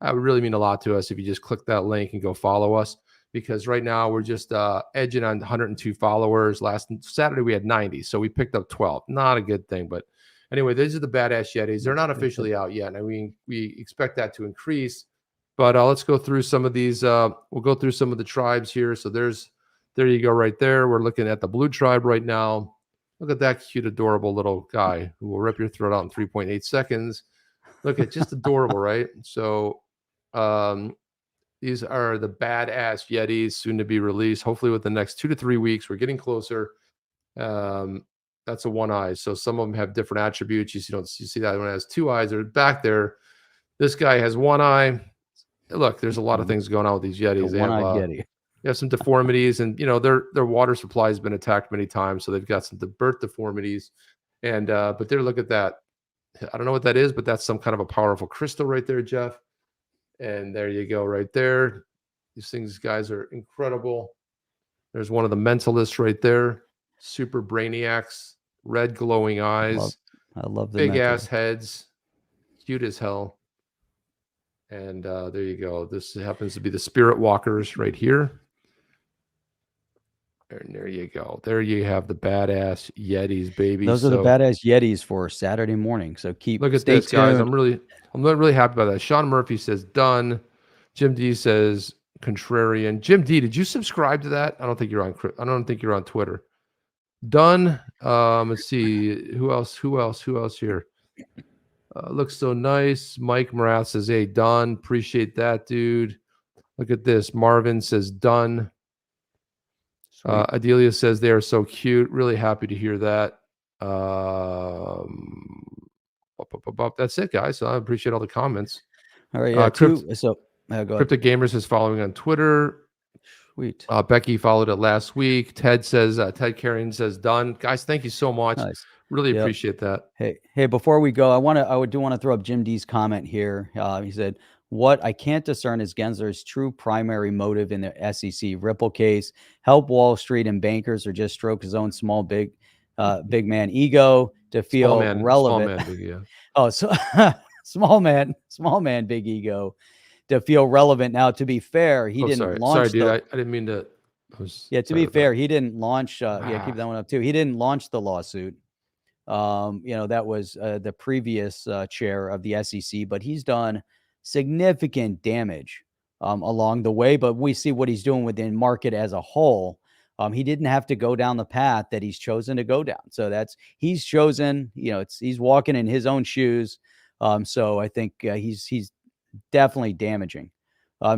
that would really mean a lot to us if you just click that link and go follow us. Because right now we're just edging on 102 followers. Last Saturday we had 90, so we picked up 12. Not a good thing, but anyway, these are the badass Yetis. They're not officially out yet, and we expect that to increase. But let's go through some of these. We'll go through some of the tribes here. So there you go right there. We're looking at the Blue Tribe right now. Look at that cute, adorable little guy who will rip your throat out in 3.8 seconds. Look at just adorable, right? So these are the badass Yetis, soon to be released. Hopefully within the next 2 to 3 weeks. We're getting closer. That's a 1 eye. So some of them have different attributes. You see that one has 2 eyes. They're back there. This guy has 1 eye. Look, there's a lot of things going on with these Yetis. They have some deformities, and their water supply has been attacked many times, so they've got some birth deformities. And but there, look at that. I don't know what that is, but that's some kind of a powerful crystal right there, Jeff. And there you go, right there. These guys are incredible. There's one of the Mentalists right there. Super brainiacs, red glowing eyes. I love the big ass heads, cute as hell. And there you go. This happens to be the Spirit Walkers right here. And there you go. There you have the badass Yetis, baby. Those are the badass Yetis for Saturday morning. So look at this, guys. I'm really happy about that. Sean Murphy says done. Jim D says contrarian. Jim D, did you subscribe to that? I don't think you're on Twitter. Done. Let's see. Who else here? Looks so nice. Mike Morath says, hey, done. Appreciate that, dude. Look at this. Marvin says done. Adelia says they are so cute. Really happy to hear that. That's it, guys. So I appreciate all the comments. All right. Yeah, go ahead. Cryptic Gamers is following on Twitter. Sweet. Becky followed it last week. Ted Carrion says done. Guys, thank you so much. Nice. Really Yep. appreciate that. Hey, before we go, I do want to throw up Jim D's comment here. He said, "What I can't discern is Gensler's true primary motive in the SEC Ripple case. Help Wall Street and bankers, or just stroke his own big man ego to feel Small relevant." man, big yeah. Oh, so small man, big ego to feel relevant. Now, to be fair, he Oh, didn't sorry, launch dude. the. I didn't mean to. Yeah, to Sorry be about fair, that. he didn't launch. Yeah, keep that one up too. He didn't launch the lawsuit. That was the previous chair of the SEC, but he's done significant damage along the way. But we see what he's doing within market as a whole. He didn't have to go down the path that he's chosen to go down. So he's chosen. He's walking in his own shoes. So I think he's definitely damaging.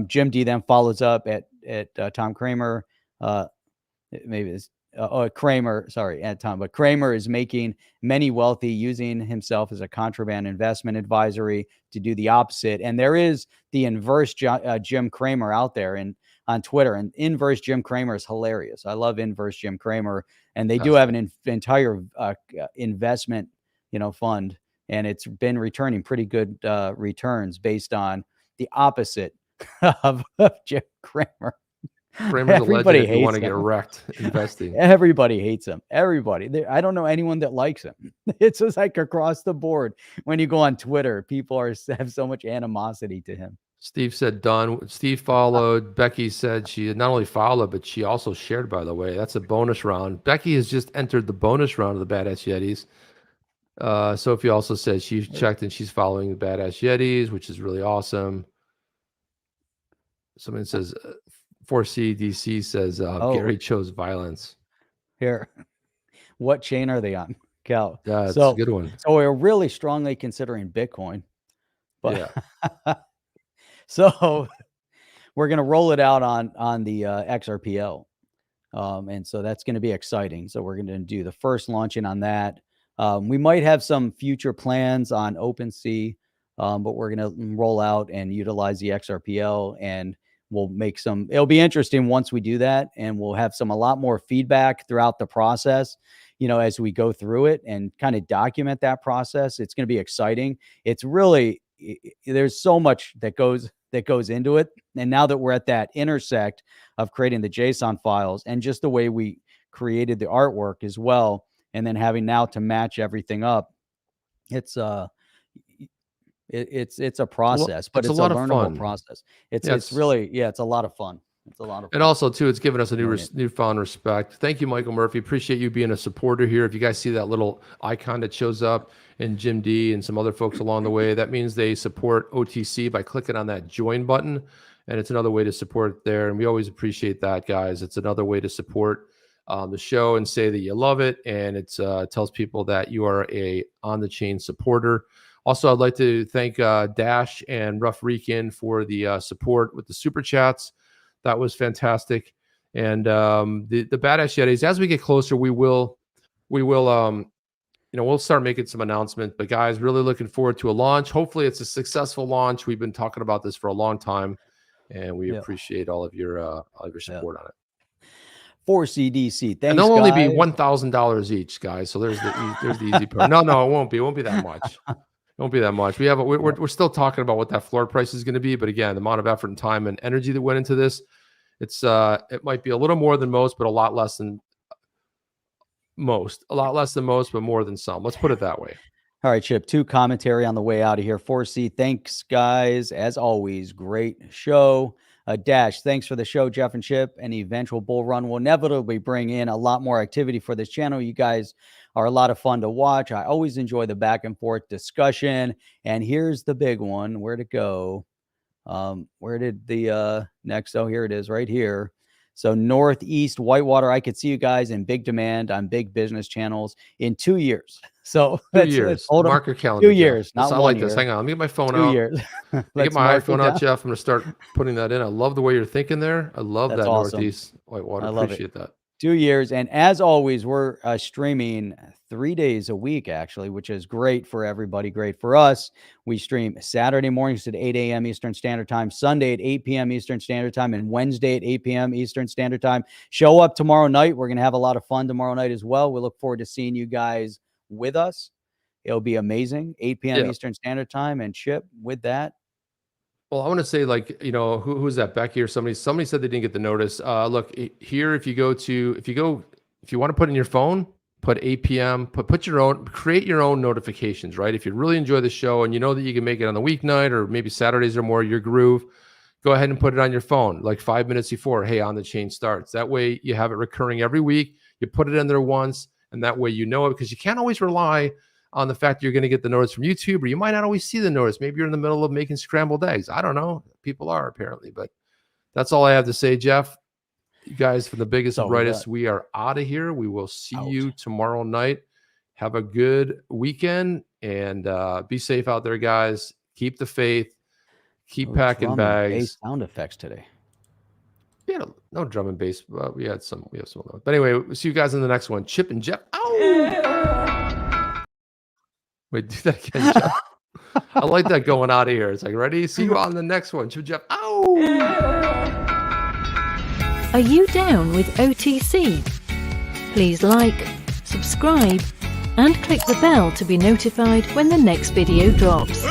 Jim D then follows up at Tom Kramer. Maybe it's Kramer, sorry, at Tom, but Kramer is making many wealthy using himself as a contraband investment advisory to do the opposite. And there is the inverse Jim Kramer out there and on Twitter, and inverse Jim Kramer is hilarious. I love inverse Jim Kramer, and they do have an entire investment, fund, and it's been returning pretty good returns based on the opposite of Jim Kramer. Kramer's a legend Everybody if you want to hates get him. wrecked investing. Everybody hates him. Everybody. I don't know anyone that likes him. It's just like across the board. When you go on Twitter, people have so much animosity to him. Steve said done. Steve followed. Becky said she not only followed, but she also shared, by the way. That's a bonus round. Becky has just entered the bonus round of the Badass Yetis. Sophie also said she checked and she's following the Badass Yetis, which is really awesome. Someone says 4CDC says Gary chose violence. Here. What chain are they on, Cal? Yeah, it's a good one. So we're really strongly considering Bitcoin. But yeah. So we're going to roll it out on the XRPL. And so that's going to be exciting. So we're going to do the first launching on that. We might have some future plans on OpenSea, but we're going to roll out and utilize the XRPL, and we'll make it'll be interesting once we do that, and we'll have a lot more feedback throughout the process, as we go through it and kind of document that process. It's going to be exciting. It's really, there's so much that goes into it. And now that we're at that intersect of creating the JSON files and just the way we created the artwork as well, and then having now to match everything up, it's a process, but it's a learnable process. It's really, it's a lot of fun. It's a lot of fun. And also too, it's given us a newfound respect. Thank you, Michael Murphy. Appreciate you being a supporter here. If you guys see that little icon that shows up, and Jim D and some other folks along the way, that means they support OTC by clicking on that join button. And it's another way to support there. And we always appreciate that, guys. It's another way to support the show and say that you love it. And it tells people that you are a on the chain supporter. Also, I'd like to thank Dash and Rough Rican for the support with the super chats. That was fantastic. And the Badass Yetis, as we get closer, we'll start making some announcements. But guys, really looking forward to a launch. Hopefully it's a successful launch. We've been talking about this for a long time, and we appreciate all of your support on it. 4CDC, thanks, and they'll only be $1,000 each, guys. So there's the easy part. No, it won't be. It won't be that much. It won't be that much. We're still talking about what that floor price is going to be, but again, the amount of effort and time and energy that went into this, it might be a little more than most, but a lot less than most. A lot less than most, but more than some. Let's put it that way. All right, Chip. 2 commentary on the way out of here. 4C, thanks, guys. As always, great show. Dash, thanks for the show, Jeff and Chip. An eventual bull run will inevitably bring in a lot more activity for this channel. You guys are a lot of fun to watch. I always enjoy the back and forth discussion. And here's the big one. Where'd it go? Where did the next? Oh, here it is right here. So Northeast Whitewater, I could see you guys in big demand on big business channels in 2 years. So 2 years. Hold Mark your calendar. 2 years. Not one like year. this. Hang on. Let me get my phone 2 out. years. Get my iPhone out, Jeff. I'm going to start putting that in. I love the way you're thinking there. I love that awesome. Northeast Whitewater. I love Appreciate that. 2 years. And as always, we're streaming 3 days a week, actually, which is great for everybody. Great for us. We stream Saturday mornings at 8 a.m. Eastern Standard Time, Sunday at 8 p.m. Eastern Standard Time, and Wednesday at 8 p.m. Eastern Standard Time. Show up tomorrow night. We're going to have a lot of fun tomorrow night as well. We look forward to seeing you guys with us. It'll be amazing. 8 p.m. Yeah. Eastern Standard Time. And Chip, with that, Well, I want to say, like, you know, who's that? Becky or somebody? Somebody said they didn't get the notice. Look here. If you want to put in your phone, put 8 p.m. Create your own notifications, right? If you really enjoy the show and you know that you can make it on the weeknight or maybe Saturdays or more, your groove, go ahead and put it on your phone, like 5 minutes before. Hey, On the Chain starts. That way, you have it recurring every week. You put it in there once, and that way you know it, because you can't always rely on the fact you're going to get the notice from YouTube, or you might not always see the notice. Maybe you're in the middle of making scrambled eggs. I don't know. People are, apparently, but that's all I have to say, Jeff. You guys, for the biggest and brightest, we are out of here. We will see you tomorrow night. Have a good weekend, and be safe out there, guys. Keep the faith. Keep packing bags. Sound effects today. Yeah, no drum and bass. We have some. But anyway, we'll see you guys in the next one. Chip and Jeff. Ow! Wait, do that again, Jeff. I like that going out of here. It's like, ready? See you on the next one. Chip and Jeff. Ow! Are you down with OTC? Please like, subscribe, and click the bell to be notified when the next video drops.